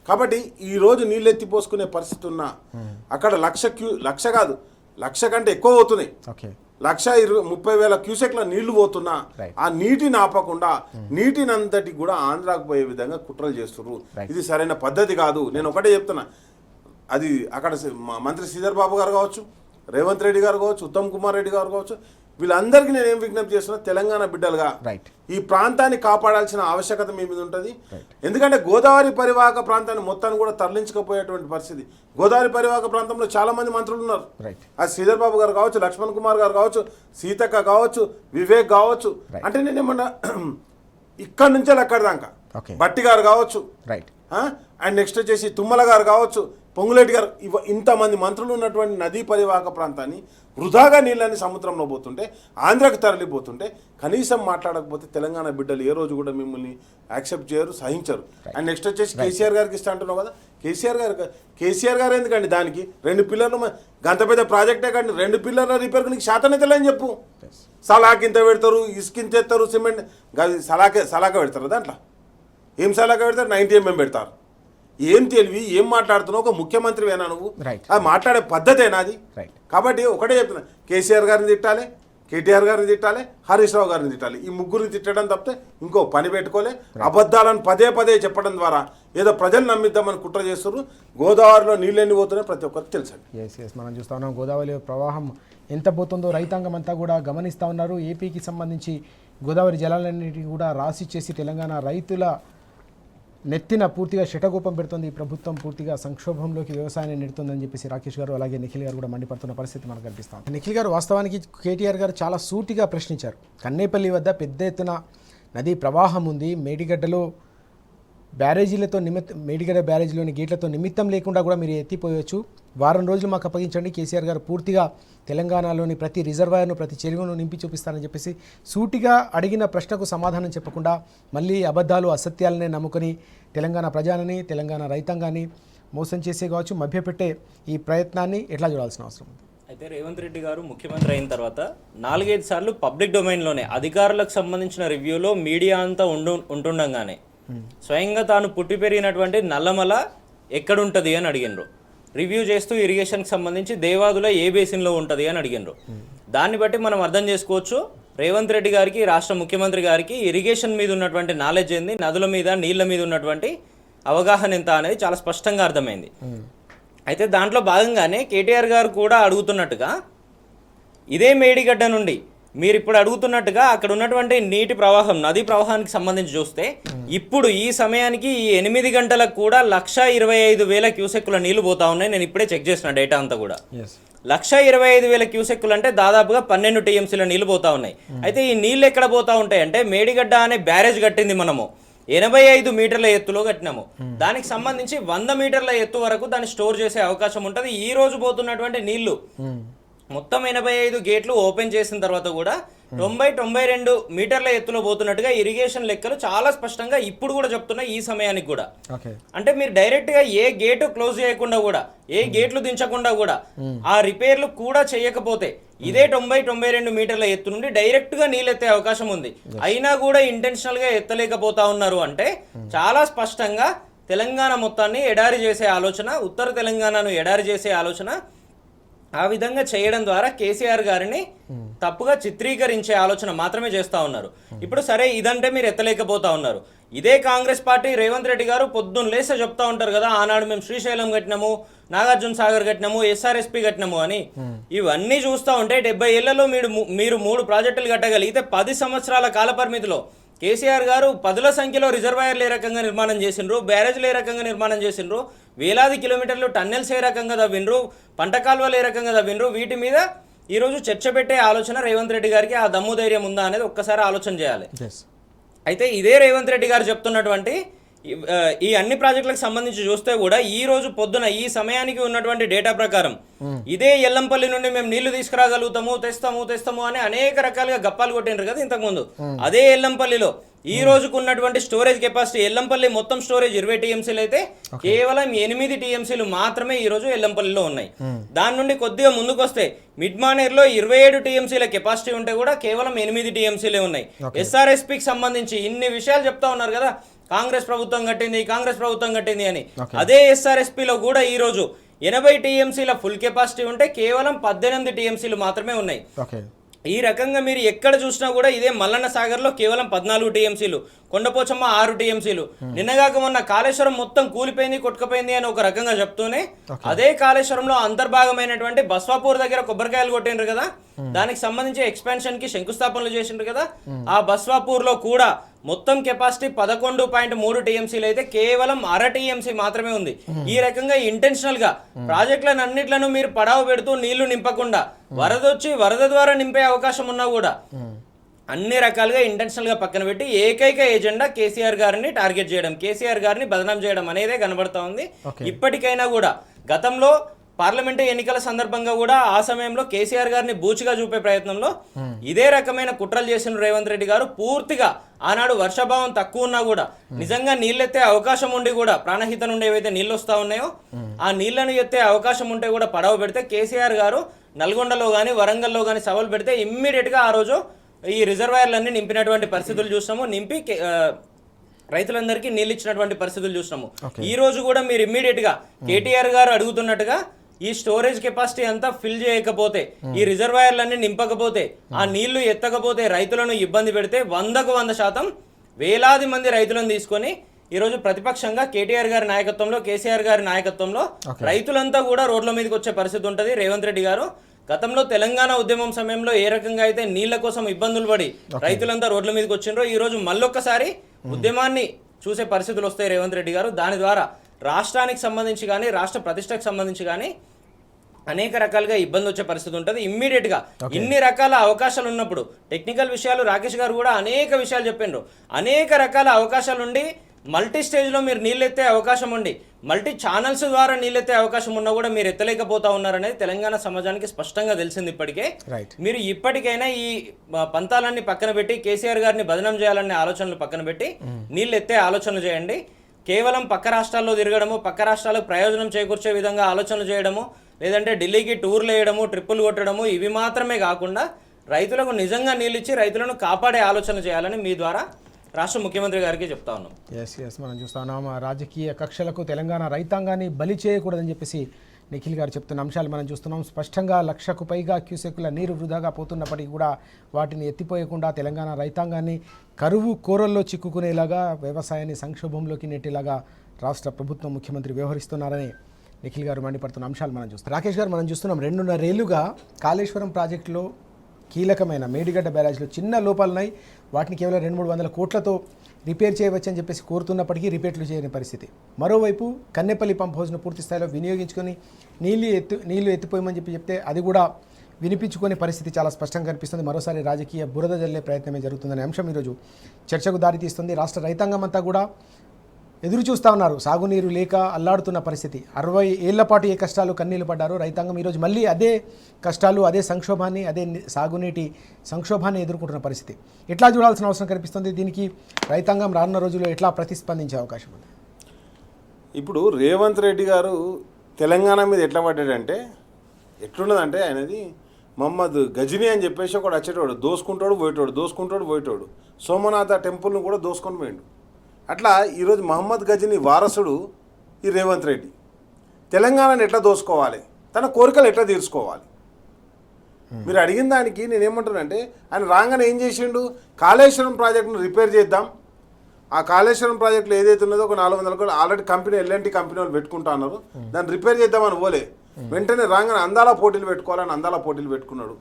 కాబట్టి ఈ రోజు నీళ్ళు ఎత్తిపోసుకునే పరిస్థితి ఉన్నా అక్కడ 1,00,000 కాదు 1,00,000 కంటే ఎక్కువ పోతున్నాయి. 1,30,000 క్యూసెక్ల నీళ్లు పోతున్నా ఆ నీటిని ఆపకుండా నీటినంతటి కూడా ఆంధ్రాకు పోయే విధంగా కుట్రలు చేస్తున్నారు. ఇది సరైన పద్ధతి కాదు. నేను ఒకటే చెప్తున్నా, అది అక్కడ మంత్రి శ్రీధర్ బాబు గారు కావచ్చు, రేవంత్ రెడ్డి గారు కావచ్చు, ఉత్తమ్ కుమార్ రెడ్డి గారు కావచ్చు, వీళ్ళందరికీ నేను ఏం విజ్ఞప్తి చేస్తున్నా, తెలంగాణ బిడ్డలుగా ఈ ప్రాంతాన్ని కాపాడాల్సిన ఆవశ్యకత మీ మీద ఉంటుంది. ఎందుకంటే గోదావరి పరివాహక ప్రాంతాన్ని మొత్తాన్ని కూడా తరలించకపోయేటువంటి పరిస్థితి. గోదావరి పరివాహక ప్రాంతంలో చాలా మంది మంత్రులు ఉన్నారు. అది శ్రీధర్ బాబు గారు కావచ్చు, లక్ష్మణ్ కుమార్ గారు కావచ్చు, సీతక్క కావచ్చు, వివేక్ కావచ్చు. అంటే నేనేమన్నా ఇక్కడి నుంచే అక్కడి దాకా భట్టి గారు కావచ్చు, అండ్ నెక్స్ట్ వచ్చేసి తుమ్మల గారు కావచ్చు, పొంగులేటి గారు, ఇంతమంది మంత్రులు ఉన్నటువంటి నదీ పరివాహక ప్రాంతాన్ని వృధాగా నీళ్ళని సముద్రంలో పోతుంటే, ఆంధ్రాకి తరలిపోతుంటే కనీసం మాట్లాడకపోతే తెలంగాణ బిడ్డలు ఏ రోజు కూడా మిమ్మల్ని యాక్సెప్ట్ చేయరు, సహించరు. అండ్ నెక్స్ట్ వచ్చేసి కేసీఆర్ గారికి ఇస్తా అంటున్నావు కదా, కేసీఆర్ గారు ఎందుకండి దానికి 2 పిల్లర్లు గంత పెద్ద ప్రాజెక్టే కానీ 2 పిల్లర్ల రిపేర్కి నీకు శాతనైతేలేని చెప్పు. సలాకింత పెడతారు, ఇసుకింత ఎత్తారు, సిమెంట్ సలాక పెడతారు. దాంట్లో ఏం సలాక పెడతారు? 90 mm పెడతారు. ఏం తెలివి, ఏం మాట్లాడుతున్నావు? ఒక ముఖ్యమంత్రివేనా నువ్వు? అది మాట్లాడే పద్ధతేనా అది? కాబట్టి ఒకటే చెప్తున్నా, కేసీఆర్ గారిని తిట్టాలి, కేటీఆర్ గారిని తిట్టాలి, హరీష్ రావు గారిని తిట్టాలి. ఈ ముగ్గురిని తిట్టడం తప్పితే ఇంకో పని పెట్టుకోలే. అబద్ధాలను పదే చెప్పడం ద్వారా ఏదో ప్రజలు నమ్మిద్దామని కుట్ర చేస్తారు. గోదావరిలో నీళ్ళెన్ని పోతున్నాయి ప్రతి ఒక్కరికి తెలుసండి. మనం చూస్తా ఉన్నాం గోదావరి ప్రవాహం ఎంత పోతుందో రైతాంగం అంతా కూడా గమనిస్తూ ఉన్నారు. ఏపీకి సంబంధించి గోదావరి జలాలన్నిటిని కూడా రాసిచ్చేసి తెలంగాణ రైతుల నెత్తిన పూర్తిగా శటగోపం పెడుతుంది ఈ ప్రభుత్వం, పూర్తిగా సంక్షోభంలోకి వ్యవసాయాన్ని నెడుతుందని చెప్పేసి రాకేష్ గారు అలాగే నిఖిల్ గారు కూడా మండిపడుతున్న పరిస్థితి మనకు కనిపిస్తుంది. నిఖిల్ గారు వాస్తవానికి కేటీఆర్ గారు చాలా సూటిగా ప్రశ్నించారు. కన్నేపల్లి వద్ద పెద్ద ఎత్తున నదీ ప్రవాహం ఉంది, మేడిగడ్డలో బ్యారేజీలతో మేడిగడ్డ బ్యారేజీలోని గేట్లతో నిమిత్తం లేకుండా కూడా మీరు ఎత్తిపోయవచ్చు, వారం రోజులు మాకు అప్పగించండి, కేసీఆర్ గారు పూర్తిగా తెలంగాణలోని ప్రతి రిజర్వాయర్ను ప్రతి చెరువును నింపి చూపిస్తారని చెప్పేసి సూటిగా అడిగిన ప్రశ్నకు సమాధానం చెప్పకుండా మళ్ళీ అబద్ధాలు అసత్యాలనే నమ్ముకొని తెలంగాణ ప్రజలని తెలంగాణ రైతాంగాన్ని మోసం చేసే కావచ్చు మభ్యపెట్టే ఈ ప్రయత్నాన్ని ఎట్లా చూడాల్సిన అవసరం ఉంది? అయితే రేవంత్ రెడ్డి గారు ముఖ్యమంత్రి అయిన తర్వాత 4-5 సార్లు పబ్లిక్ డొమైన్లోనే అధికారులకు సంబంధించిన రివ్యూలో మీడియా అంతా ఉంటుండగానే స్వయంగా తాను పుట్టి పెరిగినటువంటి నల్లమల ఎక్కడుంటుంది అని అడిగినరు. రివ్యూ చేస్తూ ఇరిగేషన్కి సంబంధించి దేవాదుల ఏ బేసిన్లో ఉంటుంది అని అడిగినరు. దాన్ని బట్టి మనం అర్థం చేసుకోవచ్చు రేవంత్ రెడ్డి గారికి, రాష్ట్ర ముఖ్యమంత్రి గారికి ఇరిగేషన్ మీద ఉన్నటువంటి నాలెడ్జ్ ఏంది, నదుల మీద నీళ్ళ మీద ఉన్నటువంటి అవగాహన ఎంత అనేది చాలా స్పష్టంగా అర్థమైంది. అయితే దాంట్లో భాగంగానే కేటీఆర్ గారు కూడా అడుగుతున్నట్టుగా ఇదే మేడిగడ్డ నుండి మీరు ఇప్పుడు అడుగుతున్నట్టుగా అక్కడ ఉన్నటువంటి నీటి ప్రవాహం, నదీ ప్రవాహానికి సంబంధించి చూస్తే ఇప్పుడు ఈ సమయానికి ఈ 8 గంటలకు కూడా 125,000 క్యూసెక్కుల నీళ్లు పోతా ఉన్నాయి. నేను ఇప్పుడే చెక్ చేసిన డేటా అంతా కూడా 125,000 క్యూసెక్కులు అంటే దాదాపుగా 12 టీఎంసీల నీళ్లు పోతా ఉన్నాయి. అయితే ఈ నీళ్లు ఎక్కడ పోతా ఉంటాయి అంటే మేడిగడ్డ అనే బ్యారేజ్ కట్టింది మనము 85 మీటర్ల ఎత్తులో కట్టినాము. దానికి సంబంధించి 100 మీటర్ల ఎత్తు వరకు దాన్ని స్టోర్ చేసే అవకాశం ఉంటుంది. ఈ రోజు పోతున్నటువంటి నీళ్లు మొత్తం 85 గేట్లు ఓపెన్ చేసిన తర్వాత కూడా 90-92 మీటర్ల ఎత్తులో పోతున్నట్టుగా ఇరిగేషన్ లెక్కలు చాలా స్పష్టంగా ఇప్పుడు కూడా చెప్తున్నాయి. ఈ సమయానికి కూడా అంటే మీరు డైరెక్ట్ గా ఏ గేటు క్లోజ్ చేయకుండా కూడా, ఏ గేట్లు దించకుండా కూడా, ఆ రిపేర్లు కూడా చేయకపోతే ఇదే 90-92 మీటర్ల ఎత్తు నుండి డైరెక్ట్ గా నీళ్ళు ఎత్తే అవకాశం ఉంది. అయినా కూడా ఇంటెన్షనల్ గా ఎత్తలేకపోతా ఉన్నారు అంటే చాలా స్పష్టంగా తెలంగాణ మొత్తాన్ని ఎడారి చేసే ఆలోచన, ఉత్తర తెలంగాణను ఎడారి చేసే ఆలోచన, ఆ విధంగా చేయడం ద్వారా కేసీఆర్ గారిని తప్పుగా చిత్రీకరించే ఆలోచన మాత్రమే చేస్తూ ఉన్నారు. ఇప్పుడు సరే ఇదంటే మీరు ఎత్తలేకపోతా ఉన్నారు. ఇదే కాంగ్రెస్ పార్టీ రేవంత్ రెడ్డి గారు పొద్దున్న లేసే చెప్తా ఉంటారు కదా, ఆనాడు మేము శ్రీశైలం కట్టినాము, నాగార్జున సాగర్ కట్టినాము, SRSP కట్టినాము అని. ఇవన్నీ చూస్తూ ఉంటే 70 ఏళ్లలో మీరు 3 ప్రాజెక్టులు కట్టగలిగితే 10 సంవత్సరాల కాల పరిమితిలో కేసీఆర్ గారు 10ల సంఖ్యలో రిజర్వాయర్లు ఏ రకంగా నిర్మాణం చేసిండ్రు, బ్యారేజ్లు ఏ రకంగా నిర్మాణం చేసిండ్రు, వేలాది కిలోమీటర్లు టన్నెల్స్ ఏ రకంగా తవ్విండ్రు, పంట కాలువలు ఏ రకంగా తవ్విండ్రు, వీటి మీద ఈరోజు చర్చ పెట్టే ఆలోచన రేవంత్ రెడ్డి గారికి ఆ దమ్ము ధైర్యం ఉందా అనేది ఒక్కసారి ఆలోచన చేయాలి. అయితే ఇదే రేవంత్ రెడ్డి గారు చెప్తున్నటువంటి ఈ అన్ని ప్రాజెక్టులకు సంబంధించి చూస్తే కూడా ఈ రోజు పొద్దున ఈ సమయానికి ఉన్నటువంటి డేటా ప్రకారం ఇదే ఎల్లంపల్లి నుండి మేము నీళ్లు తీసుకురాగలుగుతాము, తెస్తాము అని అనేక రకాలుగా గప్పాలు కొట్టినారు కదా ఇంతకుముందు. అదే ఎల్లంపల్లిలో ఈ రోజుకు ఉన్నటువంటి స్టోరేజ్ కెపాసిటీ, ఎల్లంపల్లి మొత్తం స్టోరేజ్ 20 టీఎంసీలు అయితే కేవలం 8 టీఎంసీలు మాత్రమే ఈ రోజు ఎల్లంపల్లిలో ఉన్నాయి. దాని నుండి కొద్దిగా ముందుకు వస్తే మిడ్ మానేర్లో 27 టీఎంసీల కెపాసిటీ ఉంటే కూడా కేవలం 8 టీఎంసీలే ఉన్నాయి. SRSPకి సంబంధించి ఇన్ని విషయాలు చెప్తా ఉన్నారు కదా, కాంగ్రెస్ ప్రభుత్వం కట్టింది అని. అదే SRSPలో కూడా ఈ రోజు 80 టీఎంసీల ఫుల్ కెపాసిటీ ఉంటే కేవలం 18 టీఎంసీలు మాత్రమే ఉన్నాయి. ఈ రకంగా మీరు ఎక్కడ చూసినా కూడా ఇదే మల్లన్న సాగర్లో కేవలం 14 టీఎంసీలు, కొండపోచమ్మ 6 టీఎంసీలు. నిన్నగాక మొన్న కాళేశ్వరం మొత్తం కూలిపోయింది, కొట్టుకుపోయింది అని ఒక రకంగా చెప్తూనే అదే కాళేశ్వరంలో అంతర్భాగమైనటువంటి బస్వాపూర్ దగ్గర కొబ్బరికాయలు కొట్టిండ్రు కదా, దానికి సంబంధించి ఎక్స్పాన్షన్ కి శంకుస్థాపనలు చేసిండ్రు కదా. ఆ బస్వాపూర్ లో కూడా మొత్తం కెపాసిటీ 11.3 టీఎంసీలు అయితే కేవలం 1/2 టీఎంసీ మాత్రమే ఉంది. ఈ రకంగా ఇంటెన్షనల్ గా ప్రాజెక్టులను అన్నిట్లను మీరు పడావ పెడుతూ నీళ్లు నింపకుండా వరద ద్వారా నింపే అవకాశం ఉన్నా కూడా అన్ని రకాలుగా ఇంటెన్షనల్ గా పక్కన పెట్టి ఏకైక ఎజెండా కేసీఆర్ గారిని టార్గెట్ చేయడం, కేసీఆర్ గారిని బదనాం చేయడం అనేదే కనబడతా ఉంది. ఇప్పటికైనా కూడా గతంలో పార్లమెంటు ఎన్నికల సందర్భంగా కూడా ఆ సమయంలో కేసీఆర్ గారిని బూచిగా చూపే ప్రయత్నంలో ఇదే రకమైన కుట్రలు చేసిన రేవంత్ రెడ్డి గారు పూర్తిగా ఆనాడు వర్షాభావం తక్కువ ఉన్నా కూడా నిజంగా నీళ్ళెత్తే అవకాశం ఉండి కూడా ప్రాణహిత నుండి ఏవైతే నీళ్ళు వస్తా ఉన్నాయో ఆ నీళ్లను ఎత్తే అవకాశం ఉంటే కూడా పడవ పెడితే కేసీఆర్ గారు నల్గొండలో కానీ వరంగల్లో కానీ సవాల్ పెడితే ఇమ్మీడియట్ గా ఆ రోజు ఈ రిజర్వాయర్లన్నీ నింపినటువంటి పరిస్థితులు చూసినాము, నింపి రైతులందరికీ నీళ్ళు ఇచ్చినటువంటి పరిస్థితులు చూసినాము. ఈ రోజు కూడా మీరు ఇమ్మీడియట్ గా కేటీఆర్ గారు అడుగుతున్నట్టుగా ఈ స్టోరేజ్ కెపాసిటీ అంతా ఫిల్ చేయకపోతే, ఈ రిజర్వాయర్లన్నీ నింపకపోతే, ఆ నీళ్లు ఎత్తకపోతే, రైతులను ఇబ్బంది పెడితే 100% వేలాది మంది రైతులను తీసుకొని ఈరోజు ప్రతిపక్షంగా కేటీఆర్ గారి నాయకత్వంలో, కేసీఆర్ గారి నాయకత్వంలో రైతులంతా కూడా రోడ్ల మీదకి వచ్చే పరిస్థితి ఉంటుంది. రేవంత్ రెడ్డి గారు గతంలో తెలంగాణ ఉద్యమం సమయంలో ఏ రకంగా అయితే నీళ్ల కోసం ఇబ్బందులు పడి రైతులంతా రోడ్ల మీదకి వచ్చిండ్రో ఈ రోజు మళ్ళొక్కసారి ఉద్యమాన్ని చూసే పరిస్థితులు వస్తాయి రేవంత్ రెడ్డి గారు. దాని ద్వారా రాష్ట్రానికి సంబంధించి కానీ రాష్ట్ర ప్రతిష్టకు సంబంధించి కానీ అనేక రకాలుగా ఇబ్బంది వచ్చే పరిస్థితి ఉంటుంది. ఇమ్మీడియట్గా ఇన్ని రకాల అవకాశాలు ఉన్నప్పుడు టెక్నికల్ విషయాలు రాకేష్ గారు కూడా అనేక విషయాలు చెప్పిండ్రు. అనేక రకాల అవకాశాలు ఉండి మల్టీ స్టేజ్లో మీరు నీళ్ళెత్తే అవకాశం ఉండి మల్టీ ఛానల్స్ ద్వారా నీళ్ళెత్తే అవకాశం ఉన్నా కూడా మీరు ఎత్తలేకపోతా ఉన్నారనేది తెలంగాణ సమాజానికి స్పష్టంగా తెలిసింది. ఇప్పటికే మీరు ఇప్పటికైనా ఈ పంతాలన్నీ పక్కన పెట్టి కేసీఆర్ గారిని బదనం చేయాలనే ఆలోచనలు పక్కన పెట్టి నీళ్ళు ఎత్తే ఆలోచనలు చేయండి. కేవలం పక్క రాష్ట్రాల్లో తిరగడము, పక్క రాష్ట్రాలకు ప్రయోజనం చేకూర్చే విధంగా ఆలోచనలు చేయడము, లేదంటే ఢిల్లీకి టూర్లు వేయడము, ట్రిప్పులు కొట్టడము, ఇవి మాత్రమే కాకుండా రైతులకు నిజంగా నీళ్ళు ఇచ్చి రైతులను కాపాడే ఆలోచన చేయాలని మీ ద్వారా రాష్ట్ర ముఖ్యమంత్రి గారికి చెప్తా ఉన్నాం. ఎస్ మనం చూస్తా ఉన్నాం. రాజకీయ కక్షలకు తెలంగాణ రైతాంగాన్ని బలి చేయకూడదని చెప్పేసి నిఖిల్ గారు చెప్తున్న అంశాలు మనం చూస్తున్నాం. స్పష్టంగా 1,00,000కు పైగా క్యూసెక్కుల నీరు వృధాగా పోతున్నప్పటికీ కూడా వాటిని ఎత్తిపోయకుండా తెలంగాణ రైతాంగాన్ని కరువు కోరల్లో చిక్కుకునేలాగా, వ్యవసాయాన్ని సంక్షోభంలోకి నెట్టేలాగా రాష్ట్ర ప్రభుత్వం, ముఖ్యమంత్రి వ్యవహరిస్తున్నారని నిఖిల్ గారు మండిపడుతున్న అంశాలు మనం చూస్తాం. రాకేష్ గారు మనం చూస్తున్నాం 2.5 ఏళ్లుగా కాళేశ్వరం ప్రాజెక్టులో కీలకమైన మేడిగడ్డ బ్యారేజ్లో చిన్న లోపాలున్నాయి. వాటిని కేవలం 200-300 కోట్లతో రిపేర్ చేయవచ్చని చెప్పేసి కోరుతున్నప్పటికీ రిపేర్లు చేయని పరిస్థితి. మరోవైపు కన్నెపల్లి పంప్ హౌస్ను పూర్తి స్థాయిలో వినియోగించుకొని నీళ్లు ఎత్తిపోయమని చెప్తే అది కూడా వినిపించుకునే పరిస్థితి చాలా స్పష్టంగా కనిపిస్తుంది. మరోసారి రాజకీయ బురద జల్లే ప్రయత్నమే జరుగుతుందనే అంశం ఈరోజు చర్చకు దారితీస్తుంది. రాష్ట్ర రైతాంగం అంతా కూడా ఎదురు చూస్తూ ఉన్నారు. సాగునీరు లేక అల్లాడుతున్న పరిస్థితి. 60 ఏళ్ల పాటు ఏ కష్టాలు కన్నీళ్లు పడ్డారు రైతాంగం, ఈరోజు మళ్ళీ అదే కష్టాలు, అదే సంక్షోభాన్ని, అదే సాగునీటి సంక్షోభాన్ని ఎదుర్కొంటున్న పరిస్థితి. ఎట్లా చూడాల్సిన అవసరం కనిపిస్తుంది? దీనికి రైతాంగం రానున్న రోజుల్లో ఎట్లా ప్రతిస్పందించే అవకాశం ఉంది? ఇప్పుడు రేవంత్ రెడ్డి గారు తెలంగాణ మీద ఎట్లా పడ్డాడంటే, ఎట్లున్నదంటే ఆయనది మహమ్మద్ గజనీ అని చెప్పేసి ఒకడు వచ్చేటోడు, దోసుకుంటాడు పోయేటోడు. సోమనాథ టెంపుల్ను కూడా దోసుకొని పోయిండు. అట్లా ఈరోజు మహమ్మద్ గజనీ వారసుడు ఈ రేవంత్ రెడ్డి. తెలంగాణను ఎట్లా దోసుకోవాలి, తన కోరికలు ఎట్లా తీర్చుకోవాలి. మీరు అడిగిన దానికి నేనేమంటానంటే, ఆయన రాగానే ఏం చేసిండు, కాళేశ్వరం ప్రాజెక్టును రిపేర్ చేద్దాం, ఆ కాళేశ్వరం ప్రాజెక్టులో ఏదైతే ఉన్నదో ఒక 400 కోట్లు ఆల్రెడీ కంపెనీ ఎల్ఎన్టీ కంపెనీ వాళ్ళు పెట్టుకుంటా అన్నారు, దాన్ని రిపేర్ చేద్దామని పోలే. వెంటనే రాగానే అందాల పోటీలు పెట్టుకోవాలని అందాల పోటీలు పెట్టుకున్నాడు.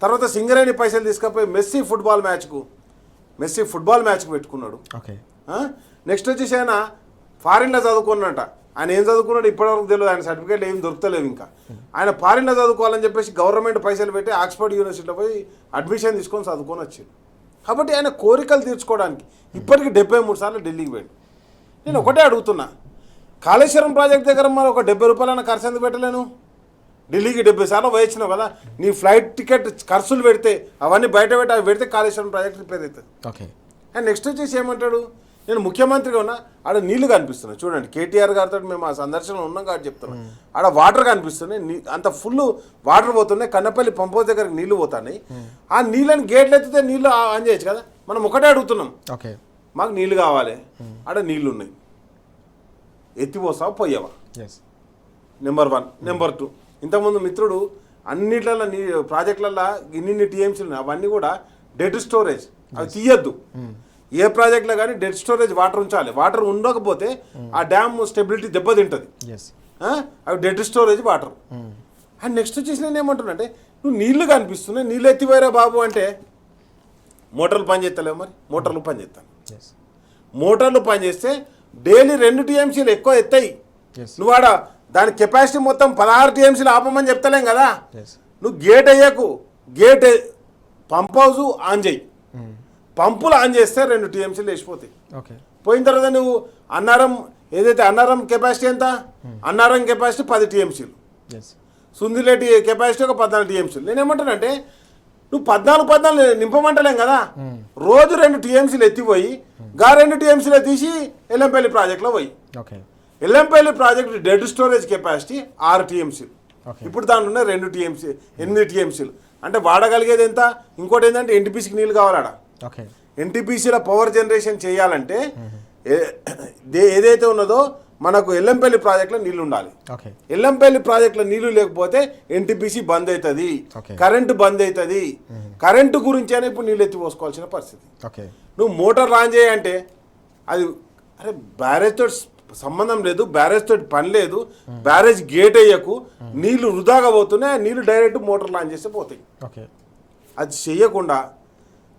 తర్వాత సింగరేణి పైసలు తీసుకపోయి మెస్సీ ఫుట్బాల్ మ్యాచ్కు పెట్టుకున్నాడు. ఓకే. నెక్స్ట్ వచ్చేసి ఆయన ఫారిన్లో చదువుకున్నట. ఆయన ఏం చదువుకున్నాడు ఇప్పటివరకు తెలియదు, ఆయన సర్టిఫికేట్లు ఏం దొరుకుతలేవు. ఇంకా ఆయన ఫారిన్లో చదువుకోవాలని చెప్పేసి గవర్నమెంట్ పైసలు పెట్టి ఆక్స్ఫర్డ్ యూనివర్సిటీలో పోయి అడ్మిషన్ తీసుకొని చదువుకొని వచ్చాడు. కాబట్టి ఆయన కోరికలు తీర్చుకోవడానికి ఇప్పటికి 73 సార్లు ఢిల్లీకి పోయాడు. నేను ఒకటే అడుగుతున్నా, కాళేశ్వరం ప్రాజెక్ట్ దగ్గర మరి ఒక 70 రూపాయలైనా ఖర్చు ఎందుకు పెట్టలేను? ఢిల్లీకి 70 సార్లు పోయించినావు కదా, నీ ఫ్లైట్ టికెట్ ఖర్చులు పెడితే అవన్నీ బయట పెట్టి అవి పెడితే కాళేశ్వరం ప్రాజెక్ట్ రిపేర్ అవుతుంది. ఓకే. అండ్ నెక్స్ట్ వచ్చేసి ఏమంటాడు, నేను ముఖ్యమంత్రిగా ఉన్నా, ఆడ నీళ్లు కనిపిస్తున్నాయి. చూడండి, కేటీఆర్ గారితో మేము ఆ సందర్శనలో ఉన్నాం కాబట్టి చెప్తున్నాం. ఆడ వాటర్ కనిపిస్తున్నాయి, అంత ఫుల్ వాటర్ పోతున్నాయి. కన్నపల్లి పంప్ హౌస్ దగ్గరికి నీళ్లు పోతున్నాయి. ఆ నీళ్ళని గేట్లు ఎత్తితే నీళ్లు ఆన్ చేయొచ్చు కదా. మనం ఒకటే అడుగుతున్నాం, ఓకే, మాకు నీళ్లు కావాలి, ఆడ నీళ్లు ఉన్నాయి, ఎత్తిపోసావా పోయావా? నెంబర్ 1. నెంబర్ 2, ఇంతకుముందు మిత్రుడు అన్నిట్లలో ప్రాజెక్టులలో ఇన్ని టీఎంసీలు ఉన్నాయి, అవన్నీ కూడా డెడ్ స్టోరేజ్, అవి తీయద్దు. ఏ ప్రాజెక్టులో కానీ డెడ్ స్టోరేజ్ వాటర్ ఉంచాలి. వాటర్ ఉండకపోతే ఆ డ్యామ్ స్టెబిలిటీ దెబ్బతింటుంది. అవి dead storage water. And next వచ్చేసి నేను ఏమంటున్నానంటే, నువ్వు నీళ్లు కనిపిస్తున్నాయి, నీళ్ళు ఎత్తిపోయారా బాబు అంటే మోటార్లు పని చేస్తలేవు. మరి మోటార్లు పని చేస్తాను, మోటార్లు పని చేస్తే డైలీ 2 టీఎంసీలు ఎక్కువ ఎత్తాయి. నువ్వు ఆడ దాని కెపాసిటీ మొత్తం 16 టీఎంసీలు ఆపమని చెప్తలేం కదా. నువ్వు గేట్ అయ్యాకు, గేట్ పంప్ హౌస్ ఆన్ చేయి, పంపులు ఆన్ చేస్తే 2 టీఎంసీలు వేసిపోతాయి. పోయిన తర్వాత నువ్వు అన్నారం కెపాసిటీ ఎంత, అన్నారం కెపాసిటీ 10 టీఎంసీలు, సుందిలేటి కెపాసిటీ ఒక 14 టీఎంసీలు. నేనేమంటానంటే, నువ్వు 14 నింపమంటలేం కదా. రోజు 2 టీఎంసీలు ఎత్తిపోయి 2 టీఎంసీలు తీసి ఎల్లంపల్లి ప్రాజెక్టులో పోయి, Yellampalli project dead storage capacity 6 టీఎంసీలు. ఇప్పుడు దాంట్లో ఉన్న 2 టీఎంసీ 8 టీఎంసీలు. అంటే వాడగలిగేది ఎంత? ఇంకోటి ఏంటంటే ఎన్టీపీసీకి నీళ్ళు కావాలడా. ఎన్టీపీసీలో పవర్ జనరేషన్ చేయాలంటే ఏదైతే ఉన్నదో మనకు ఎల్లంపల్లి ప్రాజెక్టులో నీళ్లు ఉండాలి. ఎల్లంపల్లి ప్రాజెక్టులో నీళ్లు లేకపోతే ఎన్టీపీసీ బంద్ అవుతుంది, కరెంటు బంద్ అవుతుంది. కరెంటు గురించైనా ఇప్పుడు నీళ్ళు ఎత్తి పోసుకోవాల్సిన పరిస్థితి. నువ్వు మోటార్ లాంచ్ చేయంటే అది అరే బ్యారేజ్తో సంబంధం లేదు, బ్యారేజ్తో పని లేదు, బ్యారేజ్ గేట్ అయ్యకు, నీళ్లు వృధాగా పోతున్నాయి, నీళ్లు డైరెక్ట్ మోటార్ లాంచ్ చేస్తే పోతాయి. అది చెయ్యకుండా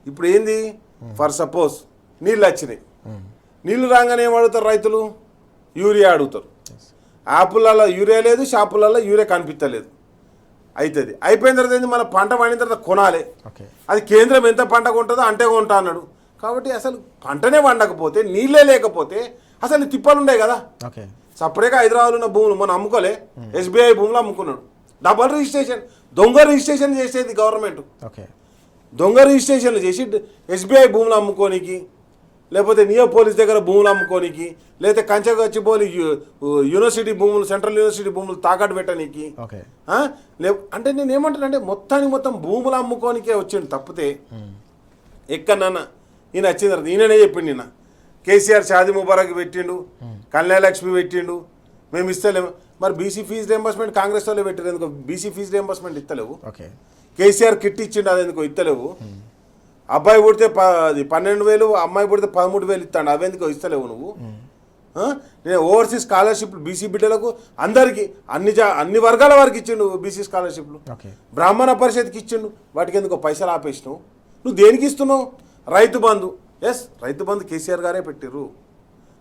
ఇప్పుడు ఏంది, ఫర్ సపోజ్ నీళ్ళు వచ్చినాయి, నీళ్లు రాగానే ఏం అడుగుతారు రైతులు? యూరియా అడుగుతారు. యాపులలో యూరియా లేదు, షాపులలో యూరియా కనిపించలేదు. అవుతుంది. అయిపోయిన తర్వాత ఏంది, మన పంట పండిన తర్వాత కొనాలి. అది కేంద్రం ఎంత పంట కొంటుందో అంటే కొంటా అన్నాడు. కాబట్టి అసలు పంటనే పండకపోతే, నీళ్ళే లేకపోతే అసలు తిప్పలు ఉండే కదా. సపరేట్గా హైదరాబాద్లో ఉన్న భూములు మనం అమ్ముకోలే, SBI భూములు అమ్ముకున్నాడు. డబల్ రిజిస్ట్రేషన్, దొంగ రిజిస్ట్రేషన్ చేసేది గవర్నమెంట్. దొంగ రిజిస్ట్రేషన్లు చేసి SBI భూములు అమ్ముకోనికి, లేకపోతే నియోపోలిస్ దగ్గర భూములు అమ్ముకోనికి, లేకపోతే కంచగచ్చిపోలి యూనివర్సిటీ భూములు, సెంట్రల్ యూనివర్సిటీ భూములు తాకట్టు పెట్టడానికి. అంటే నేను ఏమంటానంటే మొత్తం భూములు అమ్ముకోనికే వచ్చిండు తప్పితే ఎక్కడన్నా ఈయన వచ్చిన తర్వాత ఈయననే చెప్పిండు. నిన్న కేసీఆర్ షాదీ ముబారక్ పెట్టిండు, కళ్యాణలక్ష్మి పెట్టిండు, మేము ఇస్తలేము. మరి బీసీ ఫీజు రియంబర్స్మెంట్ కాంగ్రెస్ వాళ్ళు పెట్టారు, ఎందుకు బీసీ ఫీజు రియంబర్స్మెంట్ ఇస్తలేవు? కేసీఆర్ కిట్ ఇచ్చిండు, అది ఎందుకు ఇస్తలేవు? అబ్బాయి పుడితే 12,000, అమ్మాయి పుడితే 13,000 ఇస్తాడు, అవెందుకు ఇస్తలేవు నువ్వు? నేను ఓవర్సీస్ స్కాలర్షిప్లు బీసీ బిడ్డలకు అందరికీ అన్ని వర్గాల వారికి ఇచ్చిండు బీసీ స్కాలర్షిప్లు. బ్రాహ్మణ పరిషత్కి ఇచ్చిండు, వాటికి ఎందుకు పైసలు ఆపేసినావు? నువ్వు దేనికి ఇస్తున్నావు? రైతు బంధు, రైతు బంధు కేసీఆర్ గారే పెట్టిర్రు.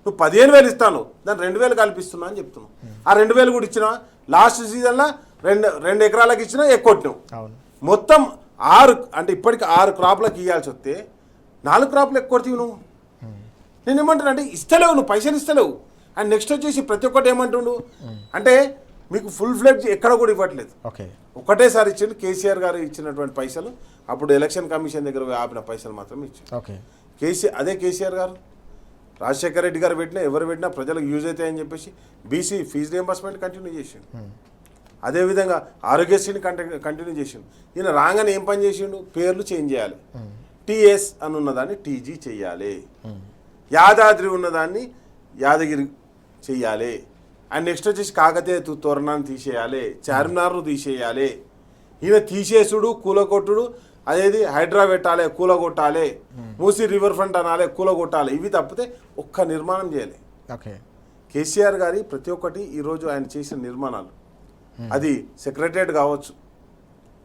నువ్వు 15,000 ఇస్తాను, దాన్ని 2,000 కల్పిస్తున్నా అని చెప్తున్నావు. ఆ 2,000 కూడా ఇచ్చినా లాస్ట్ సీజన్లో 2 ఎకరాలకు ఇచ్చినా ఎక్కువట్టినావు. మొత్తం 6, అంటే ఇప్పటికి 6 క్రాప్లకు ఇవ్వాల్సి వస్తే 4 క్రాప్లు ఎక్కువ నువ్వు. నేను ఏమంటాను అంటే ఇస్తలేవు, నువ్వు పైసలు ఇస్తలేవు. అండ్ నెక్స్ట్ వచ్చేసి ప్రతి ఒక్కటి ఏమంటుండు అంటే మీకు ఫుల్ ఫ్లెడ్జ్ ఎక్కడ కూడా ఇవ్వట్లేదు. ఒకటేసారి ఇచ్చిండు కేసీఆర్ గారు ఇచ్చినటువంటి పైసలు, అప్పుడు ఎలక్షన్ కమిషన్ దగ్గర ఆపిన పైసలు మాత్రమే ఇచ్చిండు. అదే కేసీఆర్ గారు, రాజశేఖర రెడ్డి గారు పెట్టినా ఎవరు పెట్టినా ప్రజలకు యూజ్ అవుతాయని చెప్పేసి బీసీ ఫీజు రియంబర్స్మెంట్ కంటిన్యూ చేసిండు. అదేవిధంగా ఆరోగ్యశ్రీని కంటిన్యూ చేసిండు. ఈయన రాగానే ఏం పని చేసిండు? పేర్లు చేంజ్ చేయాలి. TS అని ఉన్నదాన్ని TG చెయ్యాలి, యాదాద్రి ఉన్నదాన్ని యాదగిరి చెయ్యాలి. అండ్ నెక్స్ట్ వచ్చేసి కాకతీయ తోరణాన్ని తీసేయాలి, చార్మినార్ను తీసేయాలి. ఈయన తీసేసుడు, కూలగొట్టుడు, అదేది హైడ్రా పెట్టాలి, కూలగొట్టాలి, మూసీ రివర్ ఫ్రంట్ అనాలి, కూలగొట్టాలి. ఇవి తప్పితే ఒక్క నిర్మాణం చేయాలి. కేసీఆర్ గారి ప్రతి ఒక్కటి ఈరోజు ఆయన చేసిన నిర్మాణాలు, అది సెక్రటరియట్ కావచ్చు,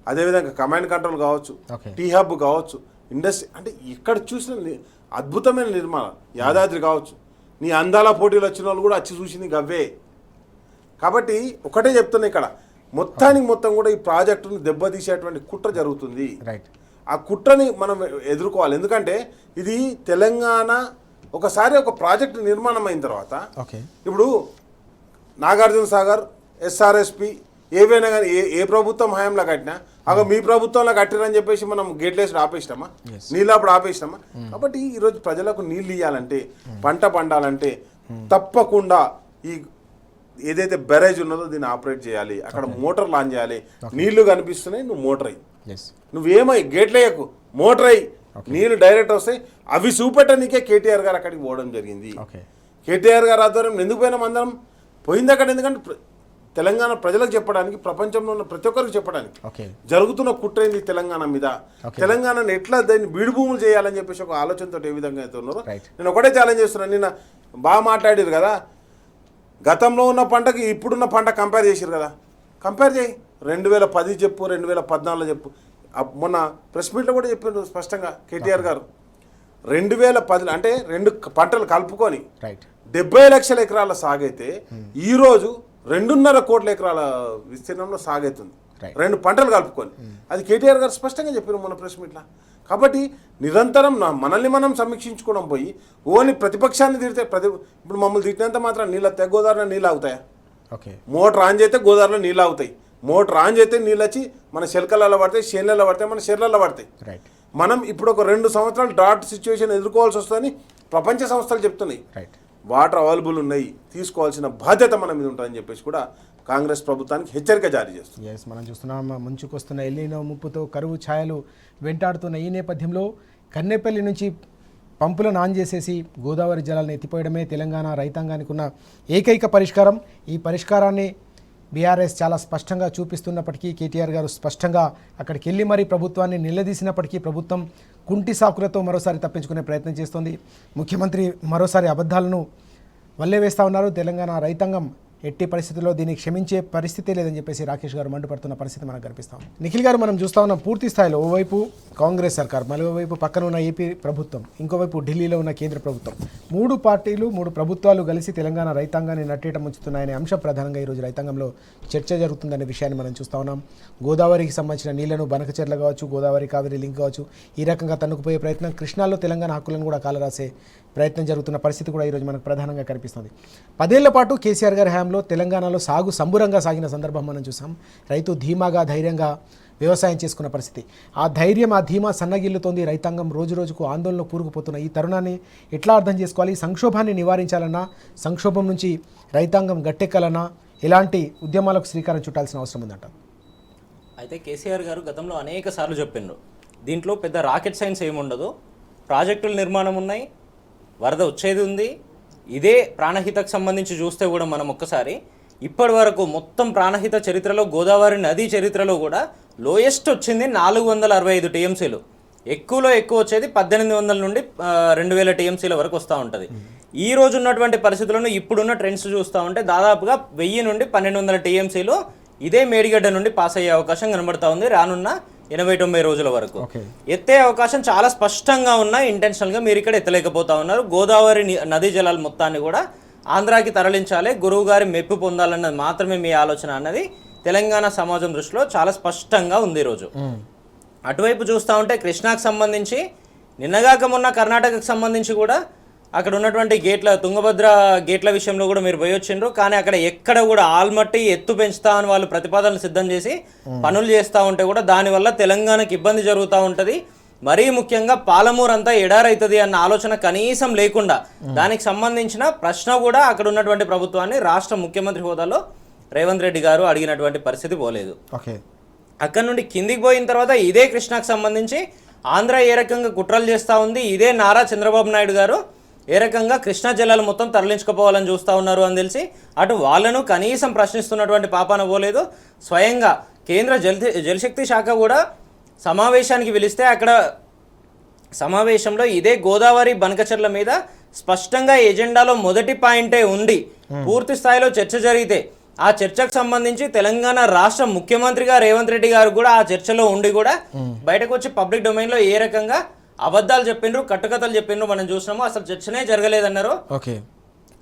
అదేవిధంగా కమాండ్ కంట్రోల్ కావచ్చు, టీ హబ్ కావచ్చు, ఇండస్ట్రీ, అంటే ఇక్కడ చూసిన అద్భుతమైన నిర్మాణాలు. యాదాద్రి కావచ్చు, నీ అందాల పోటీలు వచ్చిన వాళ్ళు కూడా వచ్చి చూసింది గవ్వే. కాబట్టి ఒకటే చెప్తున్నా, ఇక్కడ మొత్తం కూడా ఈ ప్రాజెక్టును దెబ్బతీసేటువంటి కుట్ర జరుగుతుంది. ఆ కుట్రని మనం ఎదుర్కోవాలి. ఎందుకంటే ఇది తెలంగాణ ఒకసారి ఒక ప్రాజెక్టు నిర్మాణం అయిన తర్వాత, ఇప్పుడు నాగార్జున సాగర్, SRSP ఏవైనా కానీ ఏ ప్రభుత్వం హయాంలో కట్టినా అగో మీ ప్రభుత్వంలో కట్టిరని చెప్పేసి మనం గేట్లేసి ఆపేసినామా? నీళ్ళు అప్పుడు ఆపేసినామా? కాబట్టి ఈరోజు ప్రజలకు నీళ్ళు ఇవ్వాలంటే, పంట పండాలంటే తప్పకుండా ఈ ఏదైతే బ్యారేజ్ ఉన్నదో దీన్ని ఆపరేట్ చేయాలి. అక్కడ మోటార్ లాంచ్ చేయాలి. నీళ్లు కనిపిస్తున్నాయి, నువ్వు మోటార్ అయ్యి, నువ్వేమై గేట్లేయకు, మోటార్ అయ్యి, నీళ్ళు డైరెక్ట్ వస్తాయి. అవి చూపెట్టడానికే కేటీఆర్ గారు అక్కడికి పోవడం జరిగింది. కేటీఆర్ గారు ఆధ్వర్యం ఎందుకు పోయినాం అందరం? పోయింది అక్కడ ఎందుకంటే తెలంగాణ ప్రజలకు చెప్పడానికి, ప్రపంచంలో ఉన్న ప్రతి ఒక్కరికి చెప్పడానికి జరుగుతున్న కుట్ర ఏంది తెలంగాణ మీద, తెలంగాణను ఎట్లా దాన్ని బీడు భూములు చేయాలని చెప్పేసి ఒక ఆలోచనతో ఏ విధంగా అయితే ఉన్నారో నేను ఒకటే ఛాలెంజ్ చేస్తున్నాను. నిన్న బాగా మాట్లాడారు కదా, గతంలో ఉన్న పంటకి ఇప్పుడున్న పంట కంపేర్ చేశారు కదా, కంపేర్ చేయి. 2010 చెప్పు, 2014 చెప్పు. మొన్న ప్రెస్ మీట్లో కూడా చెప్పారు స్పష్టంగా కేటీఆర్ గారు. 2010 అంటే 2 పంటలు కలుపుకొని 70 లక్షల ఎకరాల సాగైతే ఈరోజు 2.5 కోట్ల ఎకరాల విస్తీర్ణంలో సాగైతుంది, 2 పంటలు కలుపుకొని. అది కేటీఆర్ గారు స్పష్టంగా చెప్పారు మొన్న ప్రెస్ మీట్లో. కాబట్టి నిరంతరం మనల్ని మనం సమీక్షించుకోవడం పోయి ఓన్లీ ప్రతిపక్షాన్ని తిడితే ఇప్పుడు మమ్మల్ని తిట్టినంత మాత్రం నీళ్ళు వస్తాయి, గోదావరిలో నీళ్ళు అవుతాయా? మోటార్ ఆన్ చేస్తే గోదావరిలో నీళ్ళు అవుతాయి, మోటార్ ఆన్ చేస్తే నీళ్ళు వచ్చి మన శెలకలలో పడతాయి, చేనులలో పడతాయి, మన చెర్లలో పడతాయి. మనం ఇప్పుడు ఒక 2 సంవత్సరాలు డ్రాట్ సిచ్యువేషన్ ఎదుర్కోవాల్సి వస్తుందని ప్రపంచ సంస్థలు చెప్తున్నాయి. వాటర్ అవైలబుల్ ఉన్నాయి, తీసుకోవాల్సిన బాధ్యత మన మీద ఉంటుందని చెప్పేసి కూడా కాంగ్రెస్ ప్రభుత్వానికి హెచ్చరిక జారీ చేస్తుంది. మనం చూస్తున్నాం, ముంచుకొస్తున్న ఎల్నినో ముప్పుతో కరువు ఛాయలు వెంటాడుతున్న ఈ నేపథ్యంలో కన్నెపల్లి నుంచి పంపులను ఆన్ చేసేసి గోదావరి జలాలను ఎత్తిపోయడమే తెలంగాణ రైతాంగానికి ఉన్న ఏకైక పరిష్కారం. ఈ పరిష్కారాన్ని బీఆర్ఎస్ చాలా స్పష్టంగా చూపిస్తున్నప్పటికీ, కేటీఆర్ గారు స్పష్టంగా అక్కడికి వెళ్ళి మరీ ప్రభుత్వాన్ని నిలదీసినప్పటికీ ప్రభుత్వం కుంటి సాకులతో మరోసారి తప్పించుకునే ప్రయత్నం చేస్తోంది. ముఖ్యమంత్రి మరోసారి అబద్ధాలను వల్లే వేస్తూ ఉన్నారు. తెలంగాణ రైతాంగం ఎట్టి పరిస్థితుల్లో దీన్ని క్షమించే పరిస్థితే లేదని చెప్పేసి రాకేష్ గారు మండిపడుతున్న పరిస్థితి మనకు కనిపిస్తాం. నిఖిల్ గారు, మనం చూస్తా ఉన్నాం పూర్తి స్థాయిలో ఓవైపు కాంగ్రెస్ సర్కార్, మరోవైపు పక్కన ఉన్న ఏపీ ప్రభుత్వం, ఇంకోవైపు ఢిల్లీలో ఉన్న కేంద్ర ప్రభుత్వం, 3 పార్టీలు 3 ప్రభుత్వాలు కలిసి తెలంగాణ రైతాంగాన్ని నట్టేట ముంచుతున్నాయనే అంశం ప్రధానంగా ఈరోజు రైతాంగంలో చర్చ జరుగుతుందనే విషయాన్ని మనం చూస్తా ఉన్నాం. గోదావరికి సంబంధించిన నీళ్లను బనకచెర్ల కావచ్చు, గోదావరి కావేరీ లింక్ కావచ్చు, ఈ రకంగా తన్నుకుపోయే ప్రయత్నం, కృష్ణాలో తెలంగాణ హక్కులను కూడా కాలరాసే ప్రయత్నం జరుగుతున్న పరిస్థితి కూడా ఈరోజు మనకు ప్రధానంగా కనిపిస్తుంది. 10 ఏళ్ల పాటు కేసీఆర్ గారి హయాంలో తెలంగాణలో సాగు సంబురంగా సాగిన సందర్భం మనం చూసాం. రైతు ధీమాగా ధైర్యంగా వ్యవసాయం చేసుకున్న పరిస్థితి, ఆ ధైర్యం ఆ ధీమా సన్నగిల్లుతోంది. రైతాంగం రోజు రోజుకు ఆందోళనలో కూరుకుపోతున్న ఈ తరుణాన్ని ఎట్లా అర్థం చేసుకోవాలి? సంక్షోభాన్ని నివారించాలన్నా, సంక్షోభం నుంచి రైతాంగం గట్టెక్కాలన్నా ఎలాంటి ఉద్యమాలకు శ్రీకారం చుట్టాల్సిన అవసరం ఉందంట. అయితే కేసీఆర్ గారు గతంలో అనేక సార్లు చెప్పిండ్రు, దీంట్లో పెద్ద రాకెట్ సైన్స్ ఏముండదు, ప్రాజెక్టుల నిర్మాణం ఉన్నాయి, వరద వచ్చేది ఉంది. ఇదే ప్రాణహితకు సంబంధించి చూస్తే కూడా మనం ఒక్కసారి ఇప్పటి వరకు మొత్తం ప్రాణహిత చరిత్రలో, గోదావరి నది చరిత్రలో కూడా లోయెస్ట్ వచ్చింది 465 టీఎంసీలు. ఎక్కువలో ఎక్కువ వచ్చేది 1800 నుండి 2000 టీఎంసీల వరకు వస్తూ ఉంటుంది. ఈ రోజు ఉన్నటువంటి పరిస్థితులను, ఇప్పుడున్న ట్రెండ్స్ చూస్తూ ఉంటే దాదాపుగా 1000 నుండి 1200 టీఎంసీలు ఇదే మేడిగడ్డ నుండి పాస్ అయ్యే అవకాశం కనబడతా ఉంది రానున్న 80-90 రోజుల వరకు. ఎత్తే అవకాశం చాలా స్పష్టంగా ఉన్న, ఇంటెన్షనల్గా మీరు ఇక్కడ ఎత్తలేకపోతా ఉన్నారు. గోదావరి నదీ జలాలు మొత్తాన్ని కూడా ఆంధ్రాకి తరలించాలి, గురువు గారి మెప్పు పొందాలన్నది మాత్రమే మీ ఆలోచన అన్నది తెలంగాణ సమాజం దృష్టిలో చాలా స్పష్టంగా ఉంది ఈరోజు. అటువైపు చూస్తూ ఉంటే కృష్ణాకు సంబంధించి నిన్నగాక మొన్న కర్ణాటకకు సంబంధించి కూడా అక్కడ ఉన్నటువంటి గేట్ల, తుంగభద్ర గేట్ల విషయంలో కూడా మీరు పోయొచ్చిండ్రు. కానీ అక్కడ ఎక్కడ కూడా ఆల్మట్టి ఎత్తు పెంచుతా అని వాళ్ళు ప్రతిపాదనలు సిద్ధం చేసి పనులు చేస్తూ ఉంటే కూడా దానివల్ల తెలంగాణకు ఇబ్బంది జరుగుతూ ఉంటుంది. మరీ ముఖ్యంగా పాలమూరు అంతా ఎడారైతుంది అన్న ఆలోచన కనీసం లేకుండా దానికి సంబంధించిన ప్రశ్న కూడా అక్కడ ఉన్నటువంటి ప్రభుత్వాన్ని రాష్ట్ర ముఖ్యమంత్రి హోదాలో రేవంత్ రెడ్డి గారు అడిగినటువంటి పరిస్థితి పోలేదు. అక్కడ నుండి కిందికి పోయిన తర్వాత ఇదే కృష్ణాకు సంబంధించి ఆంధ్ర ఏ రకంగా కుట్రలు చేస్తూ ఉంది, ఇదే నారా చంద్రబాబు నాయుడు గారు ఏ రకంగా కృష్ణా జలాలు మొత్తం తరలించుకుపోవాలని చూస్తూ ఉన్నారు అని తెలిసి అటు వాళ్ళను కనీసం ప్రశ్నిస్తున్నటువంటి పాపాన పోలేదు. స్వయంగా కేంద్ర జలశక్తి శాఖ కూడా సమావేశానికి పిలిస్తే అక్కడ సమావేశంలో ఇదే గోదావరి బనకచెర్ల మీద స్పష్టంగా ఎజెండాలో మొదటి పాయింటే ఉండి పూర్తి స్థాయిలో చర్చ జరిగితే ఆ చర్చకు సంబంధించి తెలంగాణ రాష్ట్ర ముఖ్యమంత్రిగా రేవంత్ రెడ్డి గారు కూడా ఆ చర్చలో ఉండి కూడా బయటకు వచ్చి పబ్లిక్ డొమైన్లో ఏ రకంగా అబద్ధాలు చెప్పిండ్రు, కట్టుకథలు చెప్పిండ్రు మనం చూసినాము. అసలు చర్చనే జరగలేదన్నారు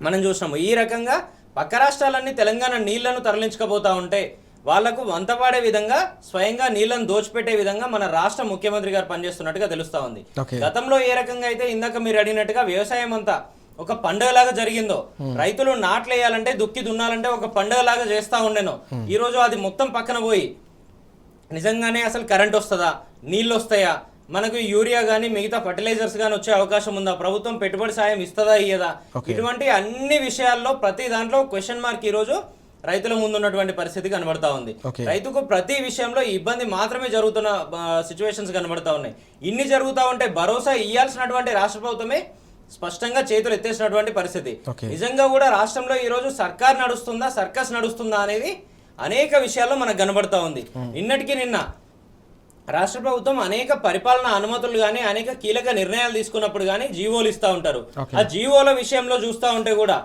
మనం చూసినాము. ఈ రకంగా పక్క రాష్ట్రాలన్నీ తెలంగాణ నీళ్లను తరలించకపోతా ఉంటే వాళ్లకు వంతపాడే విధంగా స్వయంగా నీళ్లను దోచిపెట్టే విధంగా మన రాష్ట్ర ముఖ్యమంత్రి గారు పనిచేస్తున్నట్టుగా తెలుస్తా ఉంది. గతంలో ఏ రకంగా అయితే ఇందాక మీరు అడిగినట్టుగా వ్యవసాయం అంతా ఒక పండుగలాగా జరిగిందో, రైతులు నాట్లేయాలంటే దుక్కి దున్నాలంటే ఒక పండుగలాగా చేస్తా ఉండేనో, ఈ రోజు అది మొత్తం పక్కన పోయి నిజంగానే అసలు కరెంట్ వస్తుందా, నీళ్ళు వస్తాయా, మనకు యూరియా కానీ మిగతా ఫర్టిలైజర్స్ కానీ వచ్చే అవకాశం ఉందా, ప్రభుత్వం పెట్టుబడి సాయం ఇస్తుందా ఇయ్యదా, ఇటువంటి అన్ని విషయాల్లో ప్రతి దాంట్లో క్వశ్చన్ మార్క్ ఈ రోజు రైతుల ముందున్నటువంటి పరిస్థితి కనబడతా ఉంది. రైతుకు ప్రతి విషయంలో ఇబ్బంది మాత్రమే జరుగుతున్న సిచ్యువేషన్స్ కనబడతా ఉన్నాయి. ఇన్ని జరుగుతూ ఉంటే భరోసా ఇవ్వాల్సినటువంటి రాష్ట్ర ప్రభుత్వమే స్పష్టంగా చేతులు ఎత్తేసినటువంటి పరిస్థితి. నిజంగా కూడా రాష్ట్రంలో ఈ రోజు సర్కార్ నడుస్తుందా, సర్కస్ నడుస్తుందా అనేది అనేక విషయాల్లో మనకు కనబడతా ఉంది. నిన్నటికి నిన్న రాష్ట్ర ప్రభుత్వం అనేక పరిపాలనా అనుమతులు కానీ అనేక కీలక నిర్ణయాలు తీసుకున్నప్పుడు కానీ జీవోలు ఇస్తూ ఉంటారు. ఆ జీవోల విషయంలో చూస్తూ ఉంటే కూడా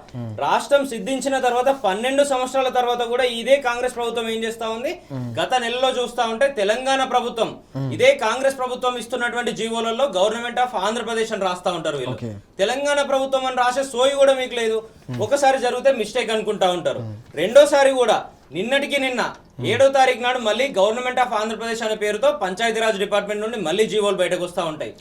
రాష్ట్రం సిద్ధించిన తర్వాత 12 సంవత్సరాల తర్వాత కూడా ఇదే కాంగ్రెస్ ప్రభుత్వం ఏం చేస్తా ఉంది, గత నెలలో చూస్తా ఉంటే తెలంగాణ ప్రభుత్వం ఇదే కాంగ్రెస్ ప్రభుత్వం ఇస్తున్నటువంటి జీవోలలో గవర్నమెంట్ ఆఫ్ ఆంధ్రప్రదేశ్ అని రాస్తా ఉంటారు వీళ్ళు. తెలంగాణ ప్రభుత్వం అని రాసే సోయి కూడా మీకు లేదు. ఒకసారి జరిగితే మిస్టేక్ అనుకుంటా ఉంటారు. రెండోసారి కూడా నిన్నటికి నిన్న 7వ తారీఖు నాడు మళ్ళీ గవర్నమెంట్ ఆఫ్ ఆంధ్రప్రదేశ్ అనే పేరుతో పంచాయతీరాజ్ డిపార్ట్మెంట్ నుండి మళ్ళీ జీవోలు బయటకు వస్తూ ఉంటాయి.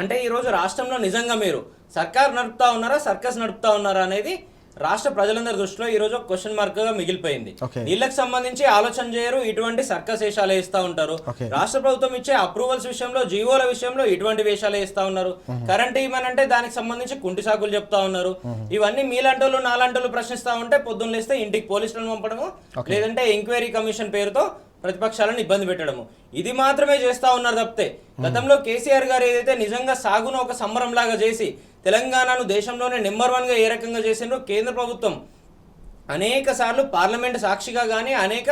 అంటే ఈ రోజు రాష్ట్రంలో నిజంగా మీరు సర్కార్ నడుపుతా ఉన్నారా, సర్కస్ నడుపుతా ఉన్నారా అనేది రాష్ట్ర ప్రజలందరి దృష్టిలో ఈ రోజు క్వశ్చన్ మార్క్ గా మిగిలిపోయింది. నీళ్ళకి సంబంధించి ఆలోచన చేయరు, ఇటువంటి సర్కస్ వేషాలు వేస్తా ఉంటారు. రాష్ట్ర ప్రభుత్వం ఇచ్చే అప్రూవల్స్ విషయంలో, జీవోల విషయంలో ఇటువంటి వేషాలు వేస్తా ఉన్నారు. కరెంట్ ఇవ్వనంటే దానికి సంబంధించి కుంటి సాకులు చెప్తా ఉన్నారు. ఇవన్నీ మీలాంటోళ్ళు నాలాంటోళ్ళు ప్రశ్నిస్తా ఉంటే పొద్దున్న లేస్తే ఇంటికి పోలీసులను పంపడము, లేదంటే ఎంక్వైరీ కమిషన్ పేరుతో ప్రతిపక్షాలను ఇబ్బంది పెట్టడము, ఇది మాత్రమే చేస్తా ఉన్నారు తప్పితే గతంలో కేసీఆర్ గారు ఏదైతే నిజంగా సాగును ఒక సంబరం లాగా చేసి తెలంగాణను దేశంలోనే నెంబర్ 1గా ఏ రకంగా చేసిండ్రో కేంద్ర ప్రభుత్వం అనేక సార్లు పార్లమెంట్ సాక్షిగా కానీ అనేక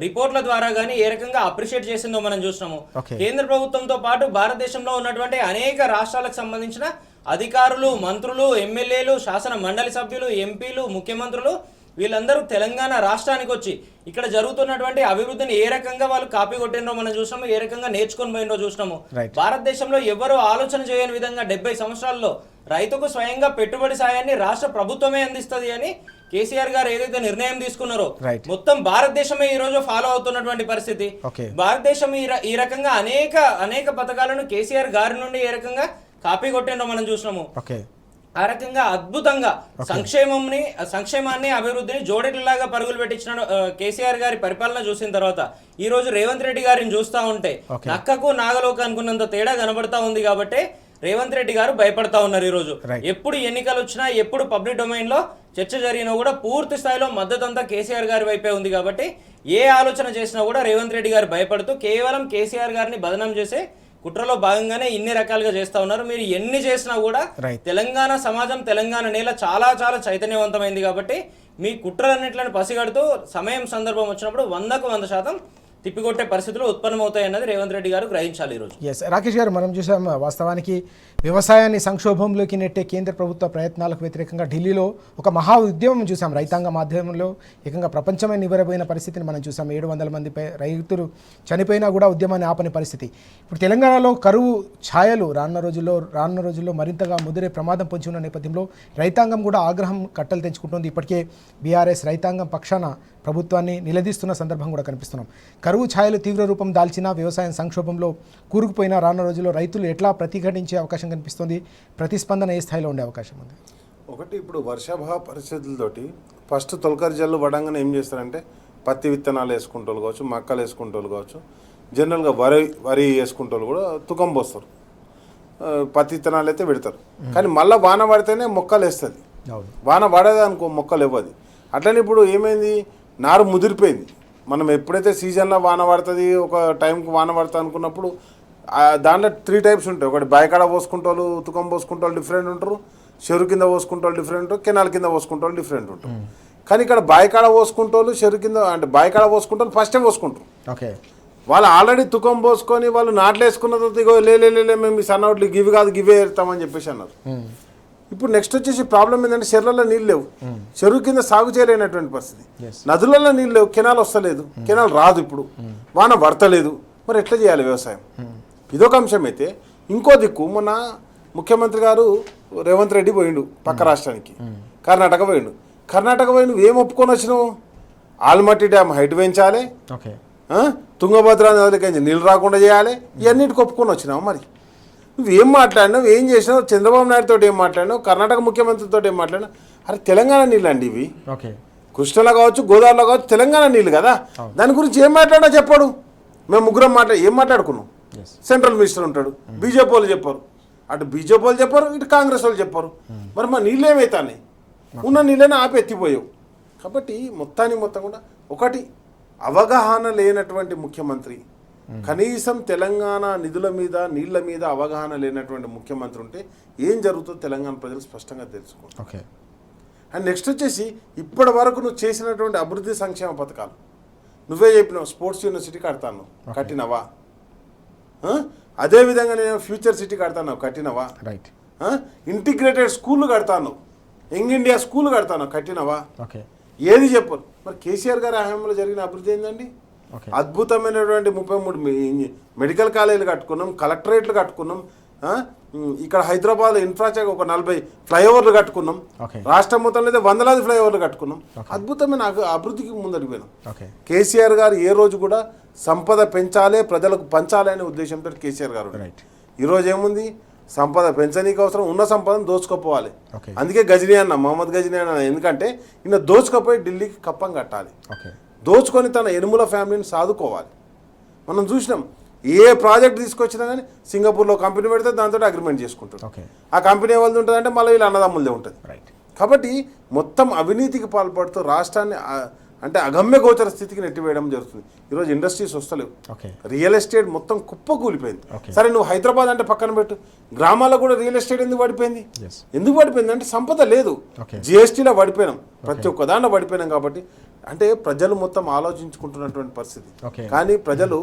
రిపోర్ట్ల ద్వారా కానీ ఏ రకంగా అప్రిషియేట్ చేసిందో మనం చూసినాము. కేంద్ర ప్రభుత్వంతో పాటు భారతదేశంలో ఉన్నటువంటి అనేక రాష్ట్రాలకు సంబంధించిన అధికారులు, మంత్రులు, ఎమ్మెల్యేలు, శాసన మండలి సభ్యులు, ఎంపీలు, ముఖ్యమంత్రులు వీళ్ళందరూ తెలంగాణ రాష్ట్రానికి వచ్చి ఇక్కడ జరుగుతున్నటువంటి అభివృద్ధిని ఏ రకంగా వాళ్ళు కాపీ కొట్టినో మనం చూసినాము, ఏ రకంగా నేర్చుకొని పోయినో చూసినాము. భారతదేశంలో ఎవరు ఆలోచన చేయని విధంగా 70 సంవత్సరాల్లో రైతుకు స్వయంగా పెట్టుబడి సాయాన్ని రాష్ట్ర ప్రభుత్వమే అందిస్తుంది అని కేసీఆర్ గారు ఏదైతే నిర్ణయం తీసుకున్నారో మొత్తం భారతదేశమే ఈ రోజు ఫాలో అవుతున్నటువంటి పరిస్థితి. భారతదేశం ఈ రకంగా అనేక పథకాలను కేసీఆర్ గారి నుండి ఏ రకంగా కాపీ కొట్టినో మనం చూసినాము. ఆ రకంగా అద్భుతంగా సంక్షేమాన్ని అభివృద్ధిని జోడెట్లాగా పరుగులు పెట్టించిన కేసీఆర్ గారి పరిపాలన చూసిన తర్వాత ఈ రోజు రేవంత్ రెడ్డి గారిని చూస్తా ఉంటే నక్కకు నాగలోక అనుకున్నంత తేడా కనబడతా ఉంది. కాబట్టి రేవంత్ రెడ్డి గారు భయపడతా ఉన్నారు. ఈ రోజు ఎప్పుడు ఎన్నికలు వచ్చినా, ఎప్పుడు పబ్లిక్ డొమైన్ లో చర్చ జరిగినా కూడా పూర్తి స్థాయిలో మద్దతు అంతా కేసీఆర్ గారి వైపే ఉంది. కాబట్టి ఏ ఆలోచన చేసినా కూడా రేవంత్ రెడ్డి గారు భయపడుతూ కేవలం కేసీఆర్ గారిని బదనాం చేసే కుట్రలో భాగంగానే ఇన్ని రకాలుగా చేస్తా ఉన్నారు. మీరు ఎన్ని చేసినా కూడా తెలంగాణ సమాజం, తెలంగాణ నేల చాలా చాలా చైతన్యవంతమైంది. కాబట్టి మీ కుట్రలన్నింటిని పసిగడుతూ సమయం సందర్భం వచ్చినప్పుడు 100కు 100% తిప్పికొట్టే పరిస్థితులు ఉత్పన్నమవుతాయి అన్నది రేవంత్ రెడ్డి గారు గ్రహించాలి ఈరోజు. రాకేష్ గారు, మనం చూసాం వాస్తవానికి వ్యవసాయాన్ని సంక్షోభంలోకి నెట్టే కేంద్ర ప్రభుత్వ ప్రయత్నాలకు వ్యతిరేకంగా ఢిల్లీలో ఒక మహా ఉద్యమం చూసాం. రైతాంగ మాధ్యమంలో ఏకంగా ప్రపంచమే నివ్వెరపోయిన పరిస్థితిని మనం చూసాం. 700 మంది రైతులు చనిపోయినా కూడా ఉద్యమాన్ని ఆపని పరిస్థితి. ఇప్పుడు తెలంగాణలో కరువు ఛాయలు రానున్న రోజుల్లో మరింతగా ముదిరే ప్రమాదం పొంచి ఉన్న నేపథ్యంలో రైతాంగం కూడా ఆగ్రహం కట్టలు తెంచుకుంటుంది. ఇప్పటికే బీఆర్ఎస్ రైతాంగం పక్షాన ప్రభుత్వాన్ని నిలదీస్తున్న సందర్భం కూడా కనిపిస్తున్నాం. కరువు ఛాయలు తీవ్ర రూపం దాల్చిన వ్యవసాయం సంక్షోభంలో కూరుకుపోయిన రానున్న రోజుల్లో రైతులు ఎట్లా ప్రతిఘటించే అవకాశం కనిపిస్తుంది? ప్రతిస్పందన ఏ స్థాయిలో ఉండే అవకాశం ఉంది? ఒకటి, ఇప్పుడు వర్షాభావ పరిస్థితులతోటి ఫస్ట్ తొలకరి జల్లు పడంగానే ఏం చేస్తారంటే పత్తి విత్తనాలు వేసుకుంటోళ్ళు కావచ్చు, మక్కలు వేసుకుంటోళ్ళు కావచ్చు, జనరల్గా వరి వేసుకుంటోళ్ళు కూడా తుకం పోస్తారు. పత్తి విత్తనాలు అయితే పెడతారు. కానీ మళ్ళీ వాన పడితేనే మొక్కలు వేస్తుంది. వాన పడేది అనుకో మొక్కలు ఇవ్వదు. అట్లనే ఇప్పుడు ఏమైంది, నారు ముదిరిపోయింది. మనం ఎప్పుడైతే సీజన్లో వాన పడుతుంది, ఒక టైంకి వాన పడుతుంది అనుకున్నప్పుడు దాంట్లో 3 టైప్స్ ఉంటాయి. ఒకటి బాయికాడ పోసుకుంటోళ్ళు, తుకం పోసుకుంటోళ్ళు డిఫరెంట్ ఉంటారు, చెరువు కింద పోసుకుంటోళ్ళు డిఫరెంట్ ఉంటారు, కెనాల్ కింద పోసుకుంటోళ్ళు డిఫరెంట్ ఉంటారు. కానీ ఇక్కడ బాయికాడ పోసుకుంటోళ్ళు, చెరువు కింద అంటే బాయికాడ పోసుకుంటోళ్ళు ఫస్టే పోసుకుంటారు. వాళ్ళు ఆల్రెడీ తుకం పోసుకొని వాళ్ళు నాట్లు వేసుకున్న తర్వాత ఇగో లే మేము ఈ సన్నౌట్లు గివి కాదు గివే ఏరుతామని చెప్పేసి అన్నారు. ఇప్పుడు నెక్స్ట్ వచ్చేసి ప్రాబ్లం ఏంటంటే చెరువులలో నీళ్ళు లేవు, చెరువు కింద సాగు చేయలేనటువంటి పరిస్థితి, నదులలో నీళ్ళు లేవు, కెనాల్ వస్తలేదు, కెనాల్ రాదు, ఇప్పుడు వాన పడతలేదు. మరి ఎట్లా చేయాలి వ్యవసాయం? ఇదొక అంశం అయితే, ఇంకో దిక్కు మొన్న ముఖ్యమంత్రి గారు రేవంత్ రెడ్డి పోయిండు పక్క రాష్ట్రానికి, కర్ణాటక పోయిండు. నువ్వు ఏం ఒప్పుకొని వచ్చినావు? ఆల్మట్టి డ్యామ్ హైట్ పెంచాలి, తుంగభద్ర నదికి నీళ్ళు రాకుండా చేయాలి, ఇవన్నిటికి ఒప్పుకొని వచ్చినావు. మరి నువ్వేం మాట్లాడినావు, ఏం చేసినావు? చంద్రబాబు నాయుడుతో ఏం మాట్లాడినావు, కర్ణాటక ముఖ్యమంత్రితో ఏం మాట్లాడినావు? అరే తెలంగాణ నీళ్ళు అండి ఇవి, కృష్ణలో కావచ్చు, గోదావరిలో కావచ్చు, తెలంగాణ నీళ్ళు కదా. దాని గురించి ఏం మాట్లాడినా చెప్పాడు. మేము ముగ్గురం ఏం మాట్లాడుకున్నాం? సెంట్రల్ మినిస్టర్ ఉంటాడు, బీజేపీ వాళ్ళు చెప్పారు, అటు బీజేపీ వాళ్ళు చెప్పారు, ఇటు కాంగ్రెస్ వాళ్ళు చెప్పారు. మరి మా నీళ్ళు ఏమవుతాయి? ఉన్న నీళ్ళని ఆపి ఎత్తిపోయావు. కాబట్టి మొత్తం కూడా ఒకటి, అవగాహన లేనటువంటి ముఖ్యమంత్రి, కనీసం తెలంగాణ నిధుల మీద నీళ్ల మీద అవగాహన లేనటువంటి ముఖ్యమంత్రి ఉంటే ఏం జరుగుతుందో తెలంగాణ ప్రజలు స్పష్టంగా తెలుసుకోండి. అండ్ నెక్స్ట్ వచ్చేసి ఇప్పటి వరకు నువ్వు చేసినటువంటి అభివృద్ధి సంక్షేమ పథకాలు నువ్వే చెప్పినావు. స్పోర్ట్స్ యూనివర్సిటీ కడతాను, కట్టినవా? అదేవిధంగా నేను ఫ్యూచర్ సిటీ కడతాను, కట్టినవా? ఇంటిగ్రేటెడ్ స్కూళ్ళు కడతాను, యంగ్ ఇండియా స్కూల్ కడతాను, కట్టినవా? ఏది చెప్పరు. మరి కేసీఆర్ గారి హయాంలో జరిగిన అభివృద్ధి ఏంటండి? అద్భుతమైనటువంటి 33 మెడికల్ కాలేజీలు కట్టుకున్నాం, కలెక్టరేట్లు కట్టుకున్నాం, ఇక్కడ హైదరాబాద్ ఇన్ఫ్రాస్ట్రక్చర్ ఒక 40 ఫ్లైఓవర్లు కట్టుకున్నాం, రాష్ట్రం మొత్తంలో అయితే 100 ఫ్లైఓవర్లు కట్టుకున్నాం. అద్భుతమైన అభివృద్ధికి ముందరికి పోయినాం. కేసీఆర్ గారు ఏ రోజు కూడా సంపద పెంచాలి, ప్రజలకు పంచాలి అనే ఉద్దేశంతో కేసీఆర్ గారు. ఈరోజు ఏముంది, సంపద పెంచనీకి అవసరం, ఉన్న సంపదను దోచుకోపోవాలి. అందుకే గజనీ అన్న, మహమ్మద్ గజనీ అన్న, ఎందుకంటే ఈయన దోచుకపోయి ఢిల్లీకి కప్పం కట్టాలి, దోచుకొని తన ఎనుముల ఫ్యామిలీని సాదుకోవాలి. మనం చూసినాం, ఏ ప్రాజెక్ట్ తీసుకొచ్చినా కానీ సింగపూర్లో కంపెనీ పెడితే దాంతో అగ్రిమెంట్ చేసుకుంటారు. ఆ కంపెనీ ఎవరిది ఉంటుంది అంటే మళ్ళీ వీళ్ళ అన్నదమ్ములదే ఉంటుంది. కాబట్టి మొత్తం అవినీతికి పాల్పడుతూ రాష్ట్రాన్ని అంటే అగమ్య గోచర స్థితికి నెట్టివేయడం జరుగుతుంది. ఈరోజు ఇండస్ట్రీస్ వస్తలేవు, రియల్ ఎస్టేట్ మొత్తం కుప్పకూలిపోయింది. సరే నువ్వు హైదరాబాద్ అంటే పక్కన పెట్టు, గ్రామాల్లో కూడా రియల్ ఎస్టేట్ ఎందుకు పడిపోయింది? ఎందుకు పడిపోయింది అంటే సంపద లేదు, జిఎస్టీలో పడిపోయినాం. ప్రతి ఒక్క దాంట్లో పడిపోయినాం కాబట్టి అంటే ప్రజలు మొత్తం ఆలోచించుకుంటున్నటువంటి పరిస్థితి. ఓకే. కానీ ప్రజలు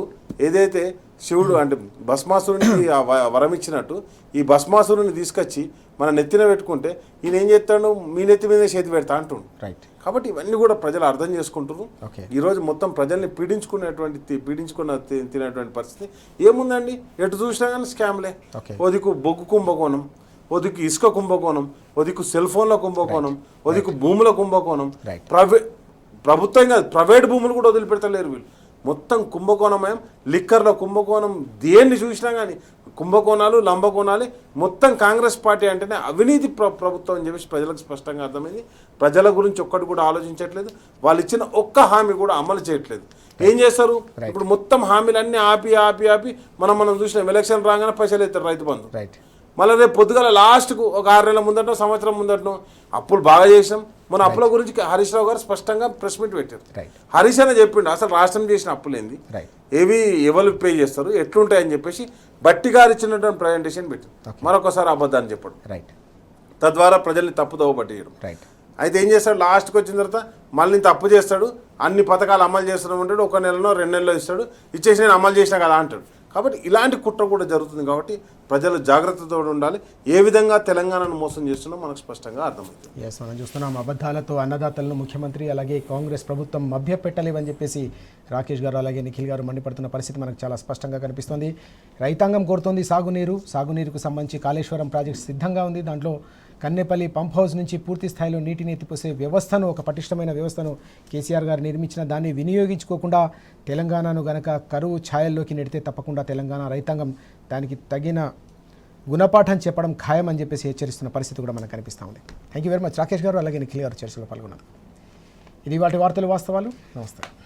ఏదైతే శివుడు అంటే భస్మాసురునికి ఆ వరం ఇచ్చినట్టు ఈ భస్మాసురుని తీసుకొచ్చి మన నెత్తిన పెట్టుకుంటే ఈయన ఏం చేస్తాడు, మీ నెత్తి మీద చేతి పెడతా అంటుండు. రైట్. కాబట్టి ఇవన్నీ కూడా ప్రజలు అర్థం చేసుకుంటారు. ఓకే. ఈరోజు మొత్తం ప్రజల్ని తినేటువంటి పరిస్థితి ఏముందండి, ఎటు చూసినా కానీ స్కామ్లే. ఓకే. ఓదికు బొగ్గు కుంభకోణం, ఓదికు ఇసుక కుంభకోణం, ఓదికు సెల్ ఫోన్ల కుంభకోణం, ఓదికు భూముల కుంభకోణం, రైట్. ప్రభుత్వం కాదు ప్రైవేట్ భూములు కూడా వదిలిపెడతలేరు వీళ్ళు. మొత్తం కుంభకోణమయం, లిక్కర్ల కుంభకోణం, దేన్ని చూసినా కానీ కుంభకోణాలు, లంబకోణాలు. మొత్తం కాంగ్రెస్ పార్టీ అంటేనే అవినీతి ప్రభుత్వం అని చెప్పేసి ప్రజలకు స్పష్టంగా అర్థమైంది. ప్రజల గురించి ఒక్కటి కూడా ఆలోచించట్లేదు, వాళ్ళు ఇచ్చిన ఒక్క హామీ కూడా అమలు చేయట్లేదు. ఏం చేస్తారు ఇప్పుడు, మొత్తం హామీలన్నీ ఆపి ఆపి ఆపి మనం చూసిన ఎలక్షన్ రాగానే పైసలు ఎత్తారు రైతు బంధు. రైట్. మళ్ళీ రేపు పొద్దుగాల లాస్ట్కు ఒక 6 నెలల ముందటనో సంవత్సరం ముందటనో అప్పులు బాగా చేసాం. మన అప్పుల గురించి హరీష్ రావు గారు స్పష్టంగా ప్రెస్ మీట్ పెట్టారు. హరీష్ అనే చెప్పిండు అసలు రాష్ట్రం చేసిన అప్పులేంది, ఏవి ఎవరు పే చేస్తారు, ఎట్లుంటాయని చెప్పేసి బట్టి గారు ఇచ్చినటువంటి ప్రజెంటేషన్ పెట్టారు. మరొకసారి అబద్ధాన్ని చెప్పడం, తద్వారా ప్రజల్ని తప్పుదోవ పట్టియడం. అయితే ఏం చేస్తాడు, లాస్ట్కి వచ్చిన తర్వాత మళ్ళీ ఇంత అప్పు చేస్తాడు, అన్ని పథకాలు అమలు చేస్తూ ఉంటాడు, 1 నెలలో 2 నెలలో ఇస్తాడు, ఇచ్చేసి నేను అమలు చేసినా కదా అంటాడు. కాబట్టి ఇలాంటి కుట్ర కూడా జరుగుతుంది. కాబట్టి ప్రజలు జాగ్రత్తతో ఉండాలి. ఏ విధంగా తెలంగాణను మోసం చేస్తున్నా మనకు స్పష్టంగా అర్థమవుతుంది. ఎస్, మనం చూస్తున్నాం అబద్ధాలతో అన్నదాతలను ముఖ్యమంత్రి అలాగే కాంగ్రెస్ ప్రభుత్వం మభ్యపెట్టలేవని చెప్పేసి రాకేష్ గారు అలాగే నిఖిల్ గారు మండిపడుతున్న పరిస్థితి మనకు చాలా స్పష్టంగా కనిపిస్తుంది. రైతాంగం కోరుతోంది సాగునీరుకు సంబంధించి కాళేశ్వరం ప్రాజెక్టు సిద్ధంగా ఉంది. దాంట్లో కన్నెపల్లి పంప్ హౌస్ నుంచి పూర్తి స్థాయిలో నీటిని ఎత్తిపోసే వ్యవస్థను, ఒక పటిష్టమైన వ్యవస్థను కేసీఆర్ గారు నిర్మించిన దాన్ని వినియోగించుకోకుండా తెలంగాణను గనక కరువు ఛాయల్లోకి నెడితే తప్పకుండా తెలంగాణ రైతాంగం దానికి తగిన గుణపాఠం చెప్పడం ఖాయం అని చెప్పేసి హెచ్చరిస్తున్న పరిస్థితి కూడా మనకు కనిపిస్తూ ఉంది. Thank you very much Rakesh గారు అలాగే నిఖిల్ గారు చర్చలో పాల్గొన్నారు. ఇది వాటి వార్తలు వాస్తవాలు. నమస్తే.